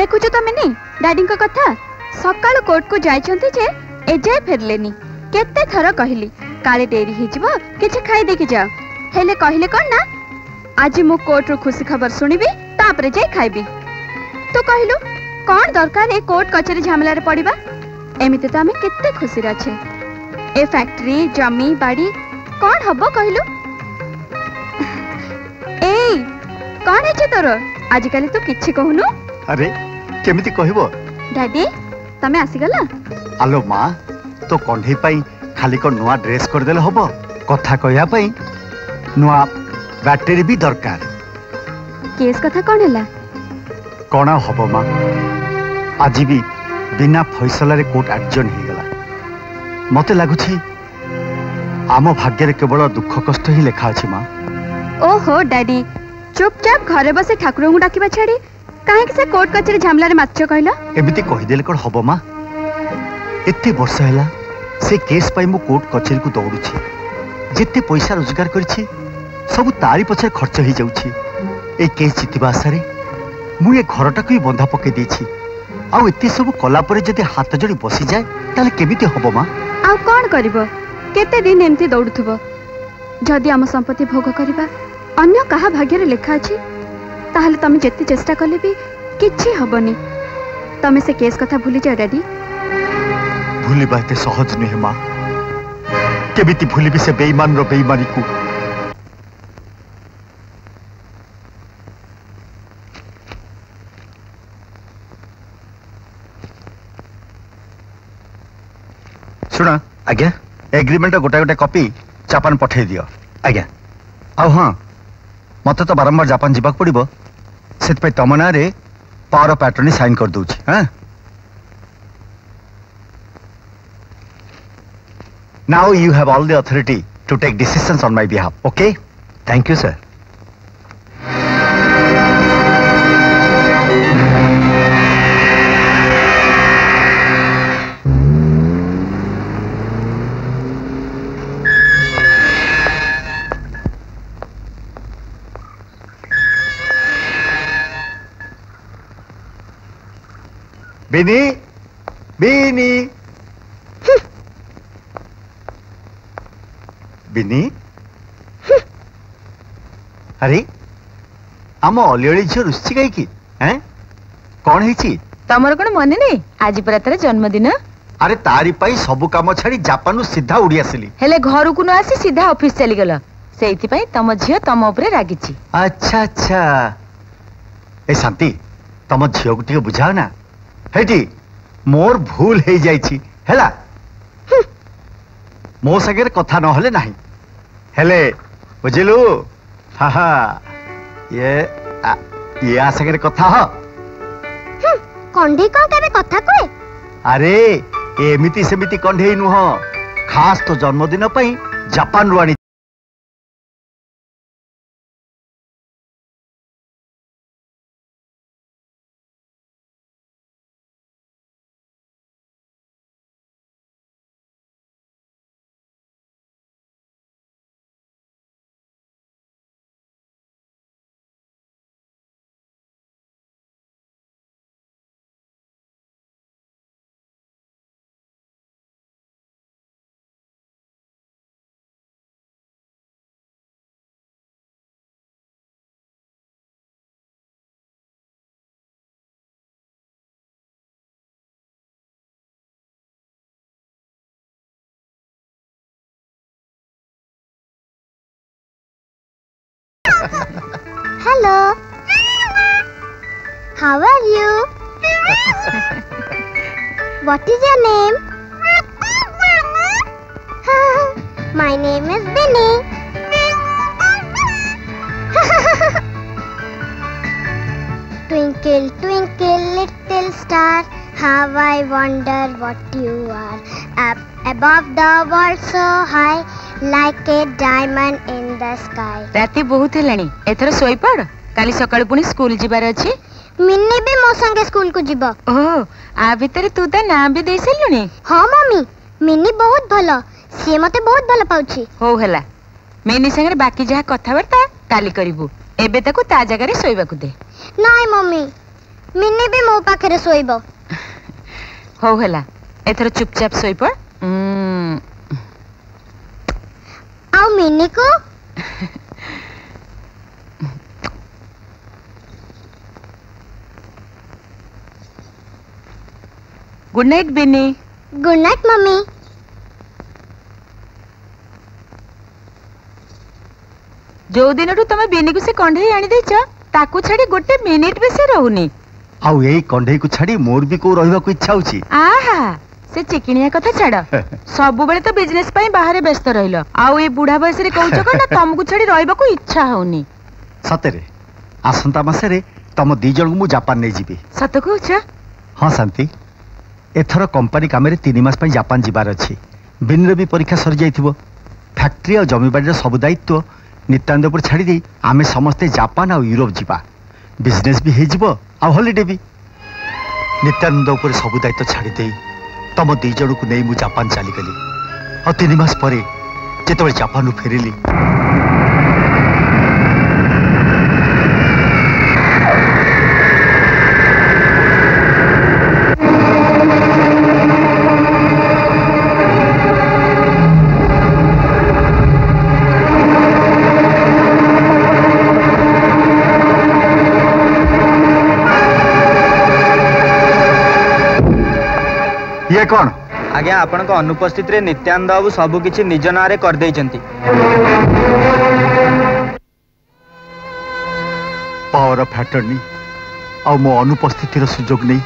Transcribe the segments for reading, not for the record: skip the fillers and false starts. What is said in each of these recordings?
देखुछ तो mini daddy को कथा सकाळ कोर्ट को जाइछंती जे एजाय फेरलेनी केते थर कहली काले डेरी हिजबो किछ खाई देके जाओ हेले कहले कोन ना आज मु कोर्ट रो खुशी खबर सुनिबी तापरे जाई खाइबी तू कहलु कोन दरकार ए कोर्ट कचेरी झमेला रे पड़िबा एमिते तो हमें केते खुशी रछे ए फैक्ट्री जमी बाड़ी कोन हबो कहलु ए कोन है तोर आजिकल तो किछि कहनु अरे केमिति कहबो डैडी तमे आसी गला आलो मां तो कंढे पाई खाली को नुआ ड्रेस कर देले हबो कथा कहया पाई नुआ बैटरी भी दरकार केस कथा कोन हला कोना हबो मां आज भी बिना फैसला रे कोर्ट एडजन ही गला मते लागुछि आम भाग्य रे केवल दुख कष्ट ही लिखा अछि मां ओहो डैडी चुपचाप घरे बसे ठाकुर को डाकिबा छाड़ी काहे कि से कोर्ट कचेरी झमला रे माछ कहला एमिति कहि देले कोन हबो मां एते वर्ष हैला से केस पाई मु कोर्ट कचेरी को दौड़ुछि जेते पैसा रोजगार करछि सब तारी पछे खर्च ही जाउछि ए केस जितिबा आशा रे मु ए घरटा को बंधा पके देछि आ एते सब कला परे जदि हाथ जोड़ी बसी जाए ताले केमिति हबो मां आ कोन करबो केते दिन एमती दौड़ुथबो जदि हम संपत्ति भोग करबा अन्य कहा भाग्य रे लेखा अछि ताहले तमे जेते चेष्टा करले भी किछि हबनी तमे से केस कथा भूली जा डैडी भूली बाते सहज नहीं मां केमिति भूली भी से बेईमान रो बेईमानी को सुना आज्ञा एग्रीमेंट गोटा गोटे कॉपी जापान पठे दियो आज्ञा आ हाँ मत तो बारंबार जापान जीवाक पड़ो से तम ना रे पावर ऑफ अटर्नी साइन कर दूची हाँ now you have all the authority to take decisions on my behalf okay thank you sir बिनी बिनी बिनी अरे आम अलियली झील रुचि कहीं हैं कौन है तमर कौन मन नहीं आज पर तार जन्मदिन अरे तारी पाई सबु काम छाड़ी जापान सीधा उड़ी आसिली हेले घर को न आसी सीधा ऑफिस चली गला सेइथि पई तम झियो तम ऊपर रागिची अच्छा अच्छा ए शांति तम झियो को टिके बुझाओ ना हेटी मोर भूल हो जाइछि हेला मो संगे कथा न हले नाही हेले बुझिलु हा हा ये आ संगे कथा ह कंढे को केबे कथा कोए अरे एमिति सेमिति कंढे नुह खास तो जन्मदिन पई Japan रुआनी Hello. How are you? What is your name? My name is Vinny. Twinkle, twinkle, little star, how I wonder what you are. Up above the world so high, like a diamond in the sky. राती बहुत हेलानी एथर सोई पड़ काली सकाळ पुनी school जिबार अछि मिन्नी भी मो संगे स्कूल को जिबो ओह आ भीतर तू ता नाम भी देई सलुनी हां मम्मी मिन्नी बहुत भलो से मते बहुत भलो पाउछि हो हेला मिन्नी संगे बाकी जहा कथा बर्ता काली करिवु एबे ताको ता जगह रे सोईबा को दे नाइ मम्मी मिनी भी मो पाखरे सोइबो। हो हला एथर चुपचाप सोई पड़। आउ मिनी को गुड नाइट बिनी। Good night mummy. जो दिन तुम बिनी को से कंढे आनी देछ ताकू छाड़ी गोटे मिनिट भी से रहूनी। आउ एई कंढे को छाड़ी मोर भी को रहबा को इच्छा होची। आहा से चिकिनिया कथा छाड़ सब बेले तो बिजनेस पई बाहर व्यस्त रहिलो आउ ए बुढ़ा बयस रे कहउछ कना तुमको छाड़ी रहबा को इच्छा होनी। सतरे आसंता मासे रे तम दी जण को मु जापान नै जीबी। सत कहउछ? हां शांति एथर कंपनी काम रे 3 मास पई जापान जीवार अछि। बिनर भी परीक्षा सर जाइथिबो। फैक्ट्री और जमीबाड़ी रे सब दायित्व नित्यानंद पर छाड़ी दे आमे समस्ते जापान और यूरोप जीवा। बिजनेस भी हे जीवो आ हॉलिडे भी। नित्यानंद ऊपर सब दायित्व छाड़ी दे तम दी जण को नै मु जापान चली गली। और 3 मास परे जेतबे जापान उ फेरिली ये कौन आज्ञा आपण अनुपस्थित रे नित्यानंद बाबू सबु किछि निज नारे कर देइचंती। पावर ऑफ अटर्नी आ मो अनुपस्थितिर सुजोग नहीं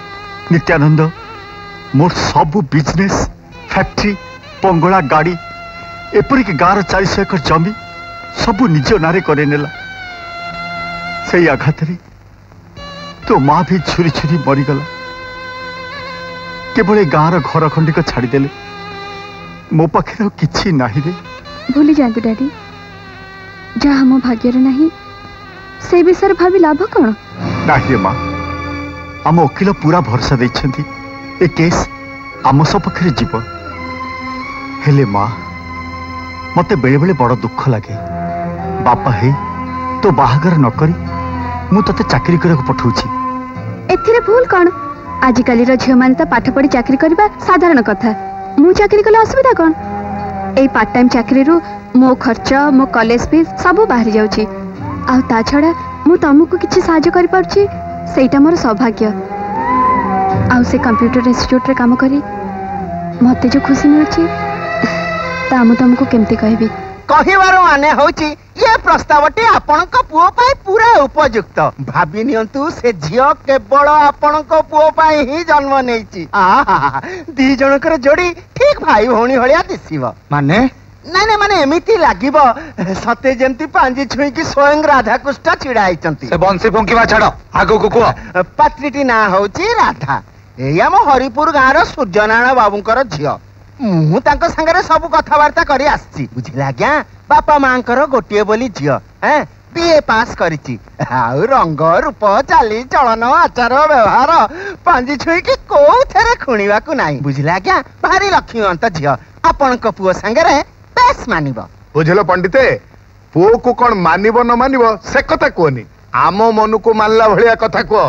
नित्यानंद मोर सब बिजनेस फैक्ट्री पंगला गाड़ी एपरिक गाँव 400 एकर जमी सबू निज नारे करे नेला। से आघात तो माँ भी छुरी छुरी मरीगला। केवल गाँव घर खंडिक छाड़देले मो पाखे किछि नाही रे। भूली जातु डैडी जहाँ मो भाग्य नहीं से विषय भावी लाभ कौन नाही माँ आम वकिल पूरा भरोसा देइछंती ए केस आम सपक्षे जीव। हेले माँ मते बेले बेले बड़ दुख लगे बापा हे तो बाहागर न करी मु तते चाकरी करे पठाउछि। एथिरे भूल कौन? आजिकाली झील मैंने तो पाठ पढ़ी चाकरी करबा साधारण कथा। मु चाकरी कले असुविधा कौन? ए पार्ट टाइम चाकरी रु मो खर्च मो कॉलेज फीस सब बाहरी जाउची। आ ता छड़ा मु तुमको किछि सहाय्य करि परछि सेटा मोर सौभाग्य। आ से कंप्यूटर इंस्टीट्यूट रे काम करी मते जो खुशी मिलछि ता मु तुमको केमती कहबी। कहिबार माने होची ये प्रस्तावटी आपणक पुओ पाई पूरा उपयुक्त। भाबी नियंतु से झियो केवल आपणक पुओ पाई ही जन्म नेइची। आहा दी जनकर जोड़ी ठीक भाई भौणी भलिया दिसिबो। माने नाइ नाइ माने एमिति लागिबो सते जेंती पांजी छुई की स्वयं राधा कृष्ण छिड़ाइचंती। से बंसी फंकीवा छाड़ आगो को कुआ। पात्रीटी ना होची राधा। एई हम हरिपुर गाँव रो सूर्यनारायण बाबूंकर झियो। मु तांको संगरे सब कथावार्ता करी आछि बुझिला आज्ञा। बापा मांकर गोटिए बोली झियो हैं बीए पास करिछि। आउ रंग रूप चाली चलन आचार व्यवहार पांजी छुई की कोथरे खुणीवा को नाही बुझिला आज्ञा। भारी लक्ष्मीवंत झियो आपणक पुओ संगरे बेस मानिबो। बुझलो पंडिते पुओ को कौन मानिबो न मानिबो से कथा कोनी आम मन को मानला भलिया कथा को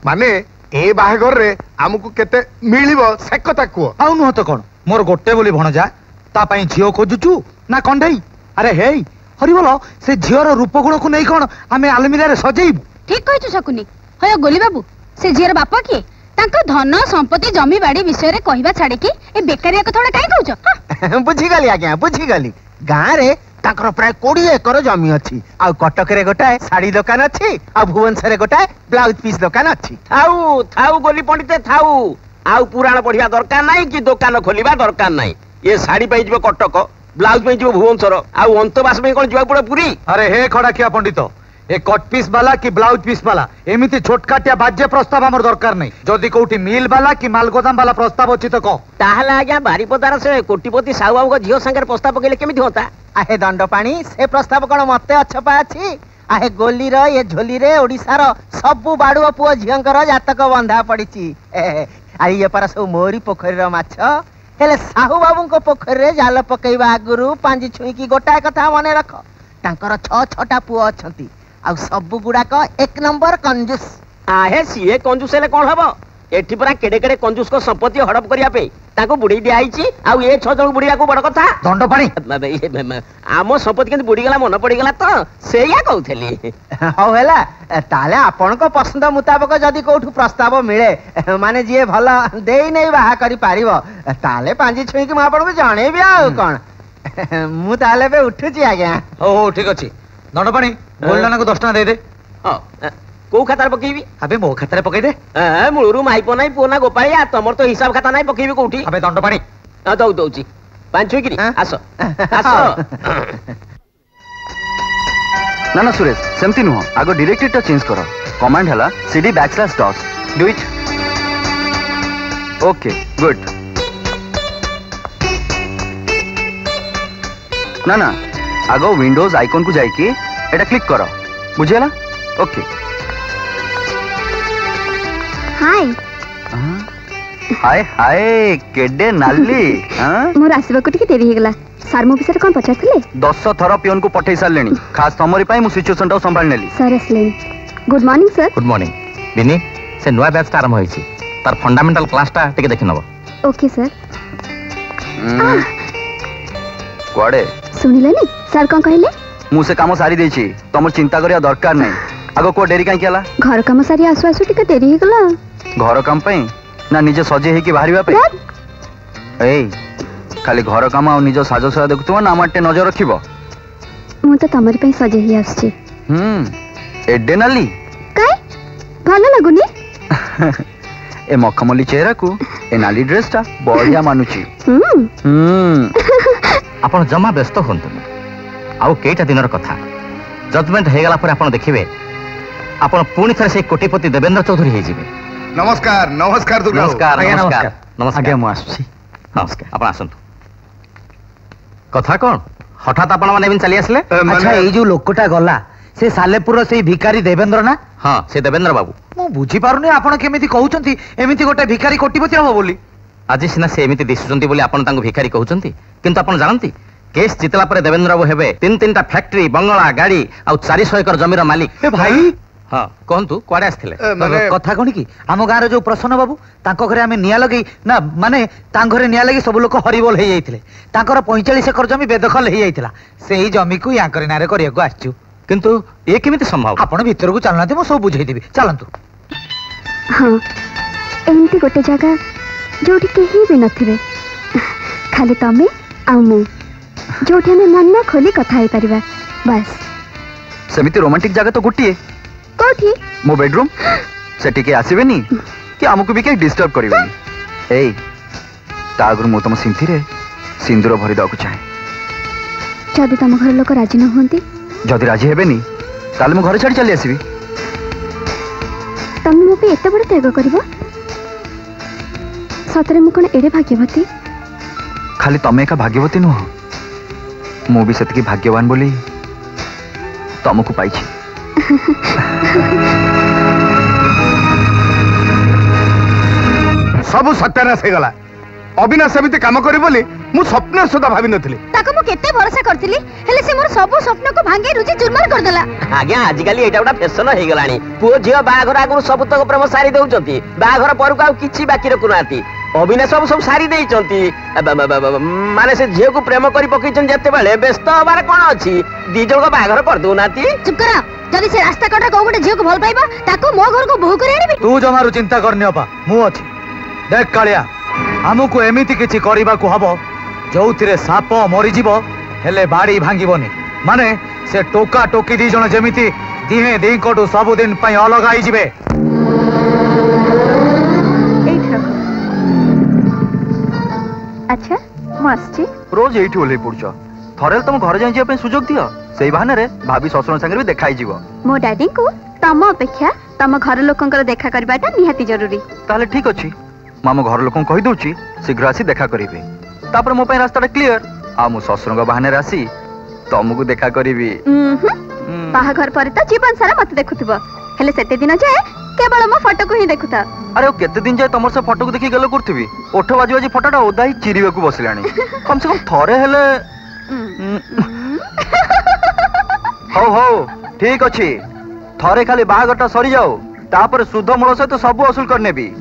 माने ए बाहागर रे हमको केते मिलिबो से कथा को। आउ नुह तो कौन मोर गोटे बोली भणजा ता पई झियो खोजुचु ना कंढई। अरे हे हरि बोलो से झियोर रूप गुण को नहीं कौन आमे आलमीरा रे सजेइबु। ठीक कहछु शकुनी। होय गोली बाबू से झियर बापा किए तांको धन संपत्ति जमी बाड़ी विषय रे कहिबा छाड़ी की ए बेकारिया कथाडा काई कहउछ? बुझी गली आज्ञा बुझी गली। गाँ रे तांकर प्राय 20 एकर जमी अछि। आ कटक रे गोटाए साड़ी दुकान अछि आ भुवनेश्वर रे गोटाए ब्लाउज पीस दुकान अछि। थाऊ थाऊ गोली पंडिते थाऊ आउ पुराण पढ़िया दरकार नहीं कि दुकान खोलिबा दरकार नहीं। ये साड़ी पे जीव कटक ब्लाउज पे जीव भुवनेश्वर आउ अंतबास में कौन जीवा पड़े पुरी। अरे हे खड़ा किया पंडित ए कट पीस वाला कि ब्लाउज पीस वाला एमिति छोटकाटिया बाज्य प्रस्ताव हमर दरकार नहीं। जदि कोठी मिल वाला कि माल गोदाम वाला प्रस्ताव अछि तो कह। ताहला आज्ञा बारीपदार से कोटिपति साहू बाबू झियो संगे प्रस्ताव पकेले केमिति होता? आहे दंड पानी से प्रस्ताव कौन मते अछपा अछि? आहे गोली रो ये झोली रे ओडिसा रो सबु बाडुआ पुओ झियंकर जातक बंधा पड़िछि। आई ये पर सब मोरी पोखरी रो माछ हेले साहू बाबू को पोखरी रे जाल पकेइबा आगुरु पांजी छुई की गोटाए कथा मने रख। तांकर 6 पुओ अछंती आ सबु गुडा को 1 नंबर कंजूस। आहे सीए कंजूस हेले कौन हबो एठी परा केडे केडे कंजूस को संपत्ति हड़प करिया पे ताको बुड़ी दिया आइची आ ए 6 जण बुड़िया को बड़ कथा दंड पानी आम संपत्ति केंति बुड़ी गला मन पड़ी गला तो सेया कहथली हौ हेला ताले आपन को पसंद मुताबिक जदी कोठु प्रस्ताव मिले माने जे भला देई नै बाहा करी पारिबो ताले पांजी छुई कि म आपन को जानेबी आ कोन मु ताले पे उठु छी आज्ञा हो ठीक अछि दंड पानी गोल्डन को 10 टका दे दे को खातार पकेबी अबे मो खातारे पकई दे मुळुरु माइपो नाही पोना गोपाळिया तमर तो हिसाब खाता नाही पकेबी कोठी अबे दंड पानी दऊ दऊची पांच छुई कि आसो आसो ना ना सुरेश सेमती नुह आगो डायरेक्टरीटा चेंज करो कमांड हला cd \dos do it okay good ना ना आगो विंडोज आइकन को जाइकी एटा क्लिक करो बुझेला ओके हाय हाय हाय केडे नाली मोर आसीबा को टिके देरी हेगला सर मो विषय कोन पचारथिले 10 थर पियन को पठै सारलेनी खास तमरी पाई मु सिचुएशन टा संभाल नेली सर असलेन good morning sir good morning बिनी से नया बैच आरंभ होईची तार फंडामेंटल क्लास टा टिके देखि नबो ओके सर कोडे सुनिलेनी सर कोन कहले मु से काम सारी देछि तमर चिंता करिया दरकार नै आगो को डेरी काई केला घर काम सारी आसु आसु टिके देरी हेगला घर काम पई ना निजे सजे हे कि बाहरिबा पे ए खाली घर काम आ निज साजसरा देखुथबो ना माटे नजर रखिबो मु तो तमरी पई सजे ही आछी एडे नाली काय भालो लागुनी ए मखमली चेहरा को ए नाली ड्रेस टा बढ़िया मानुची आपण जमा व्यस्त होंतु आउ केटा दिनर कथा जजमेंट हे गला पर आपण देखिबे आपण पूर्ण थरे से कोटिपति देवेंद्र चौधरी हे जिबे नमस्कार नमस्कार दुर्गा नमस्कार आज्ञा, नमस्कार नमस्कार आगे मु आसुची नमस्कार आपण आसंतु कथा कोन हठात आपण माने बिन चली आसले अच्छा ए जो लोकटा गला से सालेपुर से भिखारी देवेंद्र ना हां से देवेंद्र बाबू मु बुझी पारुनी आपण केमिति कहउचंती एमिति गोटे भिखारी कोटिपति हबो बोली आज सिना से एमिति दिसुचंती बोली आपण तांको भिखारी कहउचंती किंतु आपण जानंती केस जितला पर देवेंद्र बाबू हेबे तीन टा फैक्ट्री बंगला गाड़ी आ 400 एकर जमीर मालिक ए भाई हां कहंतु कोडे आस्थिले कथा कोनी की आम गाँव जो प्रसन्न बाबू तांको घरे आमे निया लगे ना माने तां घरे निया लगे सब लोक हरिबोल हे जाइथिले तांकर 45 एकर जमी बेदखल हे जाइथिला सेही जमी को याकर नारे करिया को आछू किंतु ए केमिति संभव आपण भीतर को चलनाते मो सब बुझाई देबी चलंतु हां एंती गोटे जगह जोठी केही भी नथिबे खाली तमे आ मु जोठी हमें मन खोली कथा ही परिबा बस सेमिति रोमांटिक जगह तो गुटिए कोठी मो बेडरूम सेठी के आसीबेनी कि हमकु भी के डिस्टर्ब करिवेनी एई तागुर मो तम सिंथि रे सिंदूर भरि दाकु चाहे जदि तम घर लोक राजी न होंती जदि राजी हेबेनी ताले मो घर छाडी चली आसीबी तम मो पे एते बड़ त्याग करबो सतरे मु कोन एडे भाग्यवती खाली तमे का भाग्यवती नुह मो भी सेतकी भाग्यवान बोली तमकु पाइछि सब सत्यानाश हो गला अविनाश एमती काम करी बोली मु स्वप्न सुधा भाभी नथिली ताको मु केते भरोसा करथिली हेले से मोर सब स्वप्न को भांगे रुचि चुरमार कर देला आज्ञा आजिकाली एटा उडा फैशन हे गलानी पुओ झियो बाघर आगु सब तक प्रेम सारी देउचंती बाघर पर को किछि बाकी रखुनाती अविनाश सब सारी देइचंती माने से झियो को प्रेम करी पकिचन जते बेले व्यस्त हबार कोन अछि दी जण को बाघर कर दोनाती चुप करा जदि से रास्ता कटा को गोटे झियो को भल पाइबा ताको मो घर को बहु करे आनिबी तू जमारू चिंता करनी अपा मु अछि देख कालिया हमको एमिति किछि करिबा को हबो जोथिरे साप मरि जीवो हेले बाड़ी भांगिबोनी माने से टोका टोकी दी जण जेमिति दिहे देई कोटू सब दिन पई अलग आइ जिवे अच्छा मस्ती रोज एठी ओले पुडछ थरेल तुम घर जाई जे सुजोग दियो सेही बहाने रे भाभी ससुर संगे भी देखाई जीवो मो डैडी को तम अपेक्षा तम घर लोकंकर देखा करबाटा निहाती जरूरी ताले ठीक अछि मामो घर लोकन कहि दोछि शीघ्र आसी देखा करिवे तापर मो पई रास्ताटा क्लियर आ मु ससुरंग बहाने रासी तमको देखा करिवी बाहा घर पर त जीवन सारा मत देखुथबो हेले सेते दिन जाय केवल मो फोटो को ही देखुता अरे ओ केते दिन जाय तमर से फोटो को देखि गेलो करथबी ओठ बाजी बाजी फोटोटा ओदा ही चिरिवे को बसलानी कम से कम थरे हेले हो हो ठीक अछि थरे खाली बाहागटा सरी जाओ तापर सुध मूल सहित सब वसूल कर नेबी।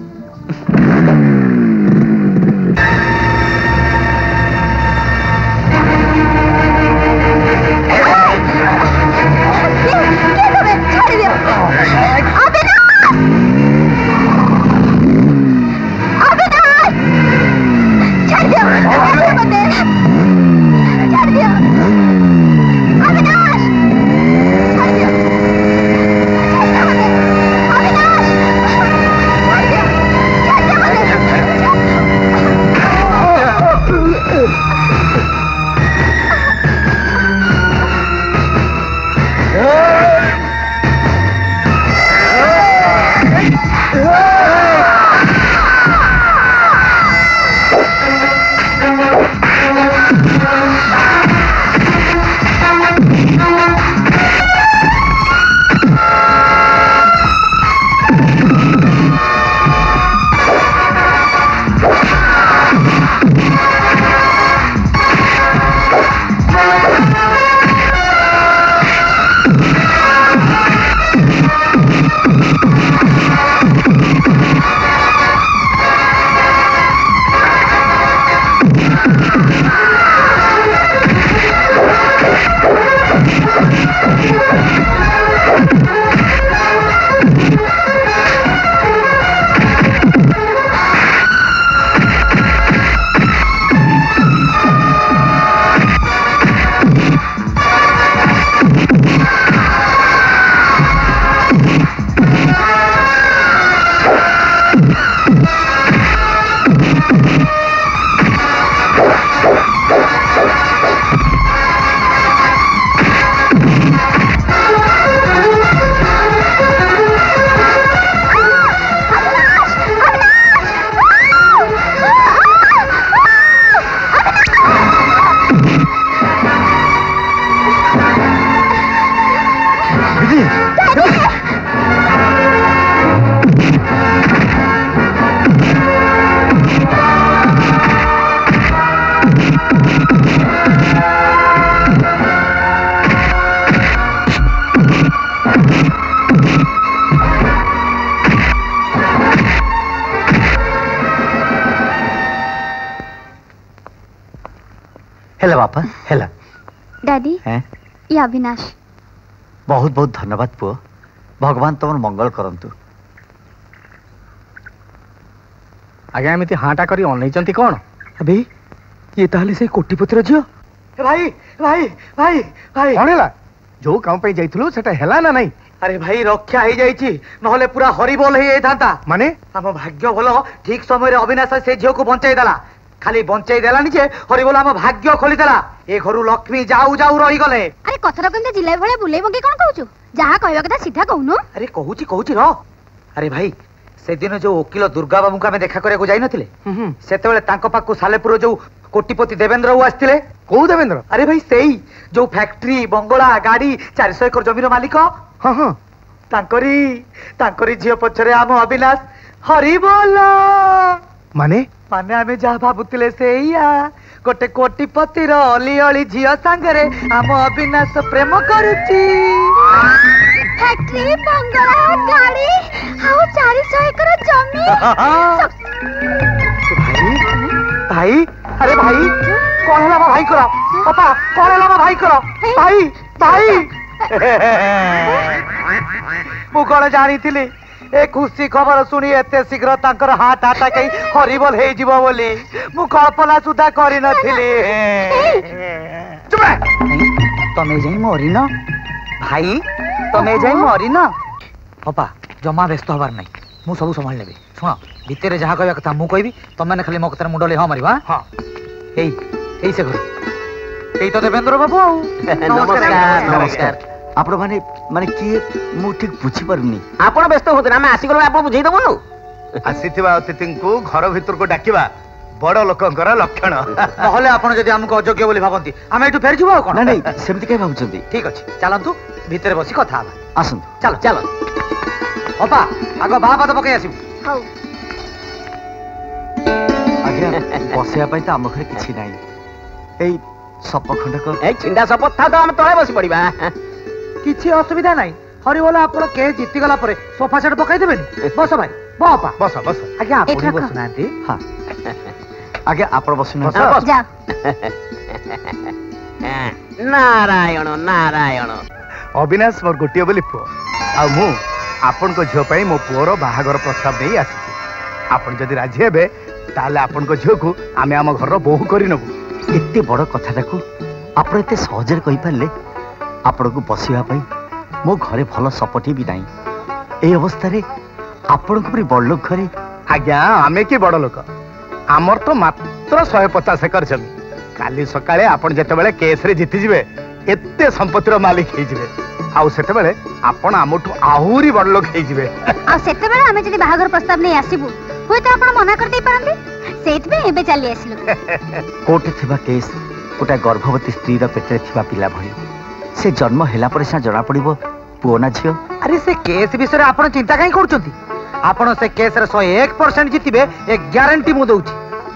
हेला बापा हेला डैडी हैं ये अविनाश बहुत बहुत धन्यवाद पुओ भगवान तुम मंगल करंतु। आज्ञा एमती हाटा करी अनैचंती कौन अभी ये ताहले से कोटिपतिर झियो भाई भाई भाई भाई कौन है जो काम पे जाइथलु सेटा हेला ना नहीं अरे भाई रक्षा हो जाइछि नहले पूरा हरिबोल हे थांता माने हम भाग्य भलो ठीक समय रे अविनाश से झियो को बंचाई देला खाली बंचाई देलानी जे हरिबोल हम भाग्य खोली देला ए घरु लक्ष्मी जाऊ जाऊ रही गले। अरे कथरा केमते जिलाई भळे बुले बंगे कोन कहउछु जहा कहबा कथा सीधा कहउनु। अरे कहूची रो अरे भाई से दिन जो वकील दुर्गा बाबू का देखा करे जाई नथिले सेतेबेले तांको पाकु सालेपुर जो कोटिपति देवेंद्र वो आस्तिले को देवेंद्र अरे भाई सेई जो फैक्ट्री बंगला गाड़ी 400 एकर जमीर मालिक हां हां तांकरी झियो पछरे आम अविनाश हरिबोल माने माने आमे जा भाबुतिले सेइया गोटे कोटिपति रो अली अली झियो संगरे आम अविनाश प्रेम करूची फैक्ट्री बंगला गाड़ी हाउ 400 एकर जमी भाई अरे भाई कौन है भाई करो पापा कौन है भाई करो भाई भाई मु कौन जानी थी ए खुशी खबर शुणी एत शीघ्र तांकर हार्ट अटैक हरिबल हे जीव बोली मु कल्पना सुधा करि नथिली। तमे जाई मरी न भाई तमे जाई मरी न पापा जमा व्यस्त हबार नहीं मु सब संभाल लेबे सुनो भितर जहा कहबा कथा मु कहबी तमे ने खाली मो कथा मुंडले हां मारिबा हां एई से घर एई तो देवेंद्र बाबू नमस्कार नमस्कार आपण माने माने किए मु ठीक बुझी पारुनी आपण व्यस्त होते ना मैं आसी गलो आपण बुझेई दबो आसीथिबा अतिथि को घर भीतर को डाकिबा बड़ लोकंकर लक्षण नहले आपण जदि हमको अयोग्य बोली भाबंती हम एठु फेर जीवो कोन नहीं नहीं सेमति के भाबुचंती ठीक अछि चलंतु भीतर बसी कथा आबा आसंतु चलो चलो पापा आगो बाबा पकई आसिबु हौ आज्ञा बसिया पई त आम घरे किछि नाही एई सप खंडक ए छिंडा सपत था तो हम तळे बसी पड़िबा किछि असुविधा नाही हरिबोल आपण केस जीति गला परे सोफा सेट पकाई देबेनी बस भाई बापा बस बस आज्ञा ए आपण ठाकुर। बसनांती हाँ आगे आप बसुना जा नारायण नारायण अविनाश मोर गोटे बोली पुओ आ मु आपण को झियो पई मो पुओर बाहागर प्रस्ताव देई आसी आपण जदि राजी हेबे ताले आपण को झियो को आमे आम घर बोहू करी नबु एते बड़ कथाटाकू आप एते सहजरे कहि पारले आपण को बसिबा पई मो घरे भल सपटी भी नाही ए अवस्था रे आपण को बड़ लोक घरे आज्ञा आमे की बड़ लोक आमर तो मात्र 150 एकर जमी काली सकाळे आपण जेते बेले केस रे जीति जिवे एते संपत्तिर मालिक हे जिवे आउ सेते बेले आपण आमठू आहुरी बड़ लोक हे जिवे आ सेते बेला हमें जदी बाहागर प्रस्ताव नै आसीबु होय तो आपण मना कर दे पारंती सेत में एबे चली आसिलु कोर्टे थिबा केस गोटा गर्भवती स्त्री पेटे थिबा पिला भली से जन्म हेला पर सा जଣା पड़िबो पुओ ना झियो अरे से केस विषय आपण चिंता काई करछंती आपण से केस रे 101% जीतिबे ए ग्यारंटी मु दउची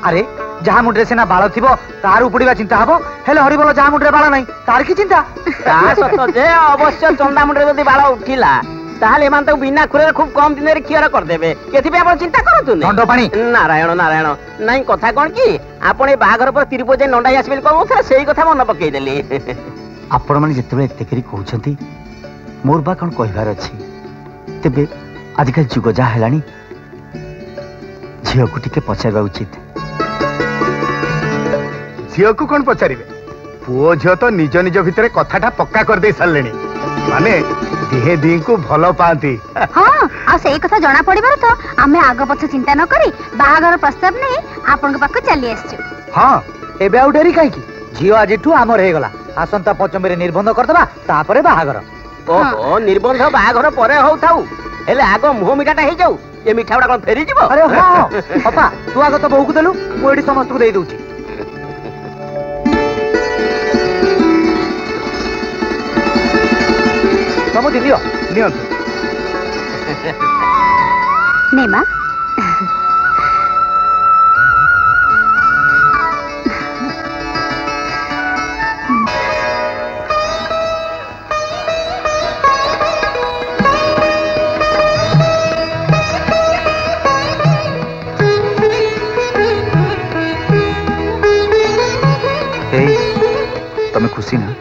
अरे जहा मुंडरे सेना बाळ थिबो तार उपडिबा चिंता हबो हेले हरिबोल जहा मुंडरे बाळ नाही तार की चिंता ता सत जे अवश्य चंदा मुंडरे जदी बाळ उठिला ताहले मान तो बिना खुरे खूब कम दिन रे खियर कर देबे केथि आपण चिंता करतु नै दंड पानी नारायण नारायण नाही कथा कोन की आपण ए बाहागर पर तिरुपति जे नंडाई आसीबे कहउथरा सेही कथा मन पकई देली आपण माने जेतेबेले एते करी कहउछंती मोर बा कोन कहिबार अछि तेबे आजिकल जुग जा हेलानी झियो को टिके पचारबा उचित झियो को कोन पचारिबे पुओ झियो तो निज निज भितरे कथाटा पक्का कर दे सारलेनी माने दिहे दी को भलो पांती हां आ सेही कथा जणा पड़िबार तो हमें आगो पछ चिंता न करी बाहागर प्रस्ताव नै आपण के पाक चली आछू हां एबे आउ डेरी काई की झियो आजिठू हमर हे गला आसंता पंचमेरे निर्बंध करदबा तापरे बाहागर ओहो निर्बंध बाहागर परे होउ थाउ हेले आगो मुह मिठाटा हे जाऊ ए मिठाउडा कोन फेरी जिवो अरे हां पापा तू आगो तो बहु को देलु मु एडी समस्त को देई दउची तमो दिलियो नियंत नै मा तमे खुशी ना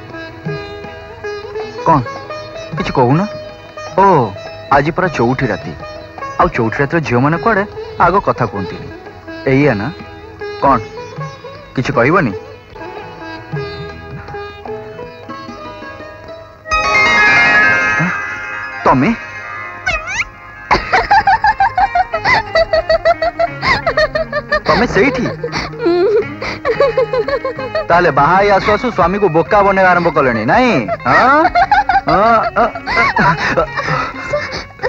कौन किछ कहू ना ओ आज परा चौठी राति आ चौठी राति झील मैंने कड़े आग कथा कहती एया ना कौन किछ कहबनी तमे तमे सेठी ताले बाहाई आसु आसु स्वामी को बोका बने आरंभ कले नहीं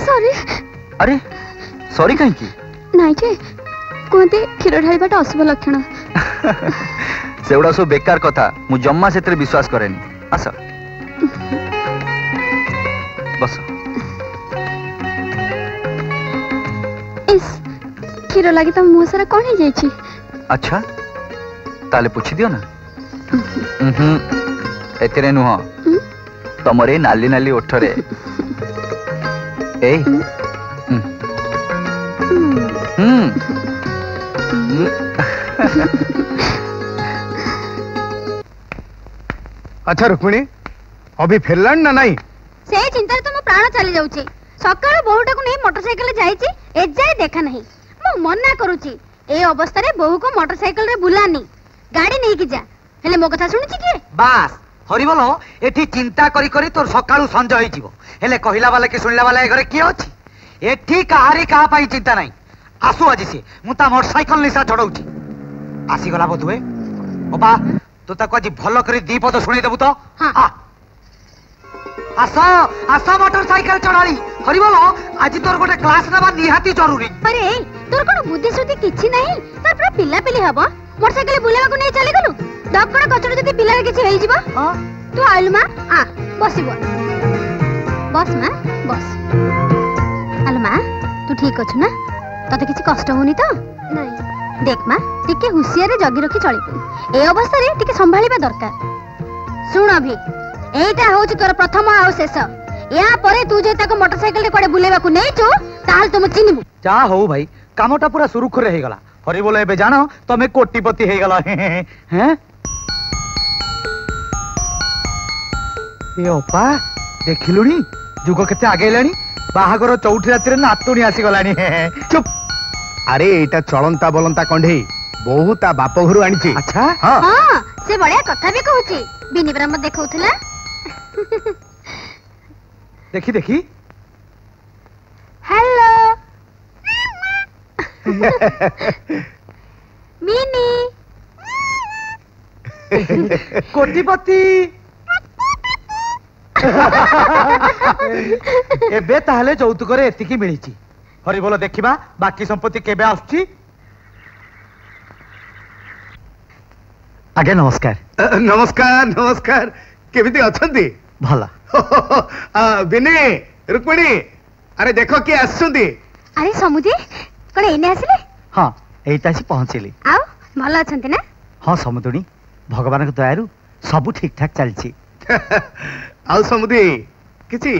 सॉरी अरे सॉरी कहीं की नहीं जे कहते क्षीर ढाईबाटा अशुभ लक्षण सेगुड़ा सब बेकार कथा मु जम्मा से विश्वास करेनी आस बस इस क्षीर लगी तो मुह सारा कौन हो जाइए अच्छा ताले पूछी दियो ना एतरे नुह तमरे नाली नाली ओठरे ए अच्छा रुक्मिणी अभी फेरलान ना नहीं से चिंता तो मो प्राण चली जाउची सकाळ बहुटा को नहीं मोटरसाइकिल जाईची ए जाय देखा नहीं मो मना करूची ए अवस्था रे बहु को मोटरसाइकिल रे बुलानी गाड़ी नहीं की जा हेले मो कथा सुनिची के बास हरिबोल एठी चिंता करी करी तोर सकाळू संज होई जीवो हेले कहिला वाला के सुनला वाला ए घरे के अछि एठी कहारी कहा पाई चिंता नहीं आसु आज से मु ता मोटरसाइकिल निशा चढ़ाउची आसी गला बधुए ओबा तू ताको आज भलो करी दी पद सुनै देबु तो हां आस आस मोटरसाइकिल चढ़ाली हरिबोल आज तोर गोटे क्लास नबा निहाती जरूरी अरे तोर कोन बुद्धि सुद्धि किछि नहीं तार पूरा पिल्ला पिली हबो मोटरसाइकिल बुलेवा को नहीं चली गलु दपड़ कचड़ जदी पिल्ला रे किछि हेई जीवो तू आइलु मा आ बसिबो बस मा बस आलु मा तू ठीक अछु ना तते किछि कष्ट होनी तो नहीं देख मा टिके हुसियार रे जगी रखी चलिबू ए अवस्था रे टिके संभाळिबा दरकार सुन अभी एटा होची तोर प्रथम आ शेष या परे तू जे ताको मोटरसाइकिल कोडे बुलेबाकू नेचो ताल तुम चिनिबु जा हो भाई कामटा पूरा सुरुखुरे हे गला हरि बोले एबे जानो तमे कोटिपति हे गला हैं ए ओपा देखिलुनी जुग केते आगे लानी बाहागर चौठी रातिर नातुणी आसी गलानी चुप अरे एटा चलंता बोलंता कंढे बहु ता बाप घरु आनिची अच्छा हां हां से बढ़िया कथा भी कहूची बिनिब्रह्म देखौथला देखी देखी हेलो मिनी कोटिपति एबे ताहले যৌতুক रे एतिकी मिलिची हरि बोलो देखिबा बाकी संपत्ति केबे आछी आगे नमस्कार नमस्कार नमस्कार केमिति अछंती भला बिने रुक्मिणी अरे देखो के आछंती अरे समुदी कोन एने आसिले हाँ एटा सी पहुंचली आउ भलो अछंती ना हाँ समुदुणी भगवान के दयारु सब ठीक ठाक चलची आउ समुदी किछि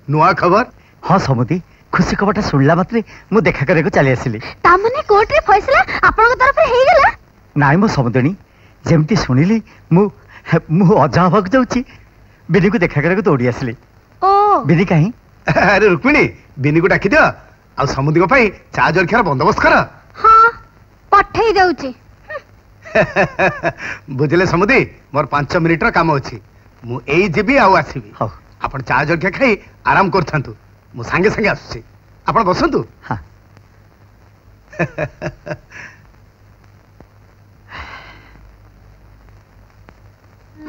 नुआ खबर हाँ समुदी खुशी खबरटा सुनला मात्रे मु देखा करे को चली आसिली ता माने कोर्ट रे फैसला आपन को तरफ रे हे गेला नाइ मो समुदुणी जेमती सुनिली मु मु अजा हक जाउची बिनी को देखा करे को दौड़ी आसिली ओ बिनी काहे अरे रुक्मिणी बिनी को डाकी दियो आ समुदी को पई चा जलखियार बंदोबस्त कर हां पठै जाउची बुझले समुदी मोर 5 मिनिट रा काम अछि मु एई जेबी आउ आसीबी हो आपण चा जलखिया खाई आराम करथांतु मु संगे संगे आसुची आपण बसंतु हाँ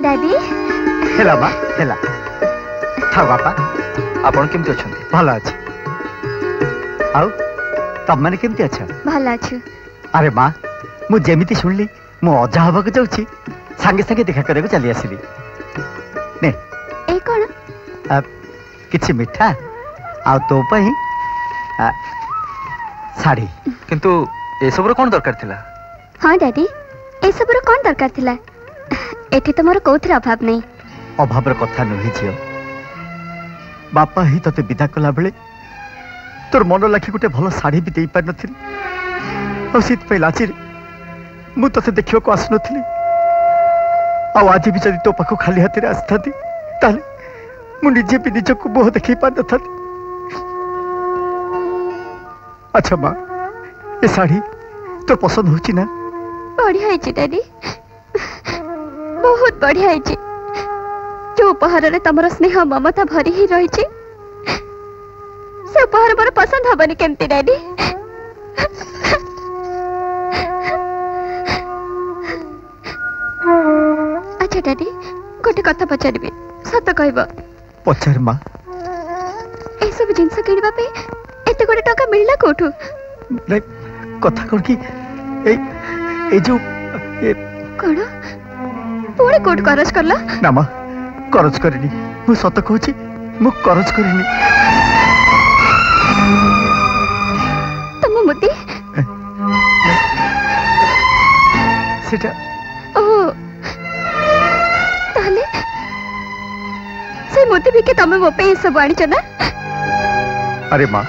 डैडी हेला बा हेला था बापा आपण केमति अछंती भला अछि आउ तब माने केमति अच्छा भला अछि अरे माँ मु जेमिति सुनली मु अजा हबक जाउची संगे संगे देखा करे को चली आसिली ने ए कोन किछि मिठा आ तो पई साड़ी किंतु ए सब रो कोन दरकार थिला हाँ डैडी ए सब रो कोन दरकार थिला एठी तो मोर कोथरा अभाव नहीं अभाव रो कथा नहि जियो बापा ही तते विदा कला बेले तोर मन लाखी गुटे भलो साड़ी भी देई पार नथिली और सीत पे लाची मु तते देखियो को आस नथिली आ आज भी जदी तो पाखो खाली हाथ रे आस्थाती ताले मु निजे भी निज को बहुत देखि पार नथाती अच्छा माँ ये साड़ी तो पसंद होची ना बढ़िया है डैडी बहुत बढ़िया है जो उपहार रे तमरो स्नेह ममता भरी ही रही से उपहार मोर पसंद हबनी केमती डैडी अच्छा डैडी गोटे कथा पचारिबे सत कहबो पचार माँ ए सब जिंस किनिबा पे एते गोटे टका मिलला कोठू नहीं कथा कोन की ए जो कोन पुणे कोट करज करला ना माँ करज करिनी मु सत कहूची मु करज करिनी तुम मुदी सेटा ओ ताले से मुदी भी के तमे मो पे सब आनी छ ना अरे माँ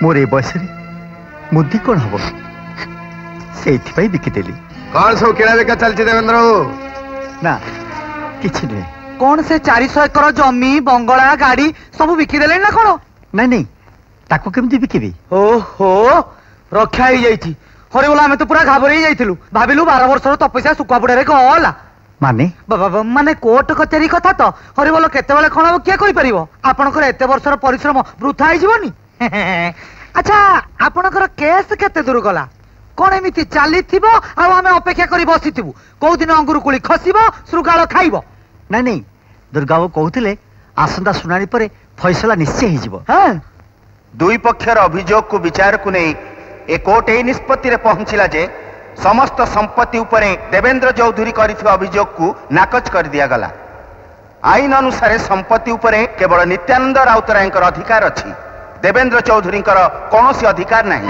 मोर ए बयस रे मुदी कोन हबो सेथि पई बिकि देली कौन सब किड़ा बेका चलची देवेंद्र ना किछि नहीं कौन से 400 एकर जमी बंगला गाड़ी सब बिकी देले ना कोन नहीं नहीं ताको केमती बिकिबी ओहो रक्षा ही जाईची हरे बोला हमें तो पूरा घाबरे ही जाइथिलु भाबिलु 12 वर्षर तपस्या सुकुआ बुडा रे गला माने बाबा माने कोर्ट कचेरी कथा तो हरे बोलो केते बेले कोन किया करि परिबो आपनकर एते वर्षर परिश्रम वृथा ही जीवनी अच्छा आपनकर केस केते दूर गला कोन एमिति चाली थिबो आ हमें अपेक्षा करी बसिथिबु को दिन अंगुर कुली खसिबो श्रुगाळ खाइबो नहीं नहीं दुर्गाबू कहते आसंता शुणाणी पर फैसला निश्चय हो दुई पक्षर अभियोग को विचार को नहीं ए कोर्ट ए निष्पत्ति रे पहुंचिला जे समस्त संपत्ति उपरे देवेंद्र चौधरी करिथिबा अभियोग को नाकच कर दिया गला आईन अनुसार संपत्ति उपरे केवल नित्यानंद राउतरायकर अधिकार अछि देवेंद्र चौधरी कौनसी अधिकार नहीं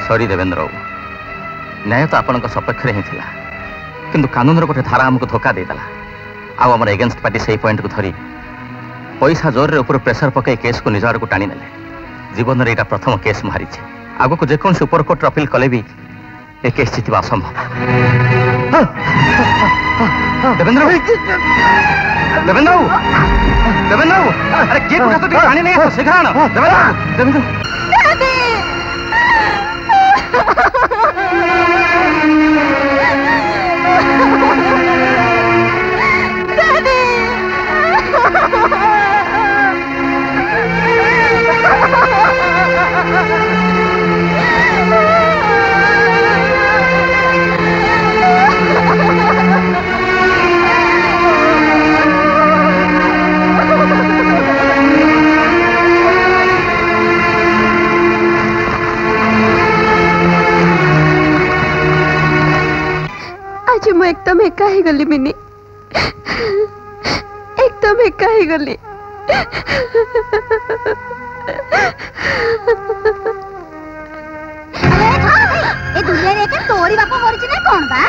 सॉरी देवेंद्र बाबू न्याय तो आपन सपक्ष ही थिला किंतु कानून गोटे धारा आमको धोखा देदेला आम एगेन्स्ट पार्टी से पॉइंट को धरी पैसा जोर ऊपर प्रेसर पकई केस को निज आड़ को टाणी नेले जीवन में यहाँ प्रथम केस मारी आग को जेको सुपर कोर्ट अपील कले भी ए केस जीतवा असंभव। देवेंद्र देवेंद्र देवेंद्र अरे किए को तो टाणी नहीं शीघ्र आण देवेंद्र देवेंद्र आज मैं एकदम एका ही गली मिनी एकदम एका ही गली। ए दुनिया रे के तोरी बाप मरिछि ना कोन बा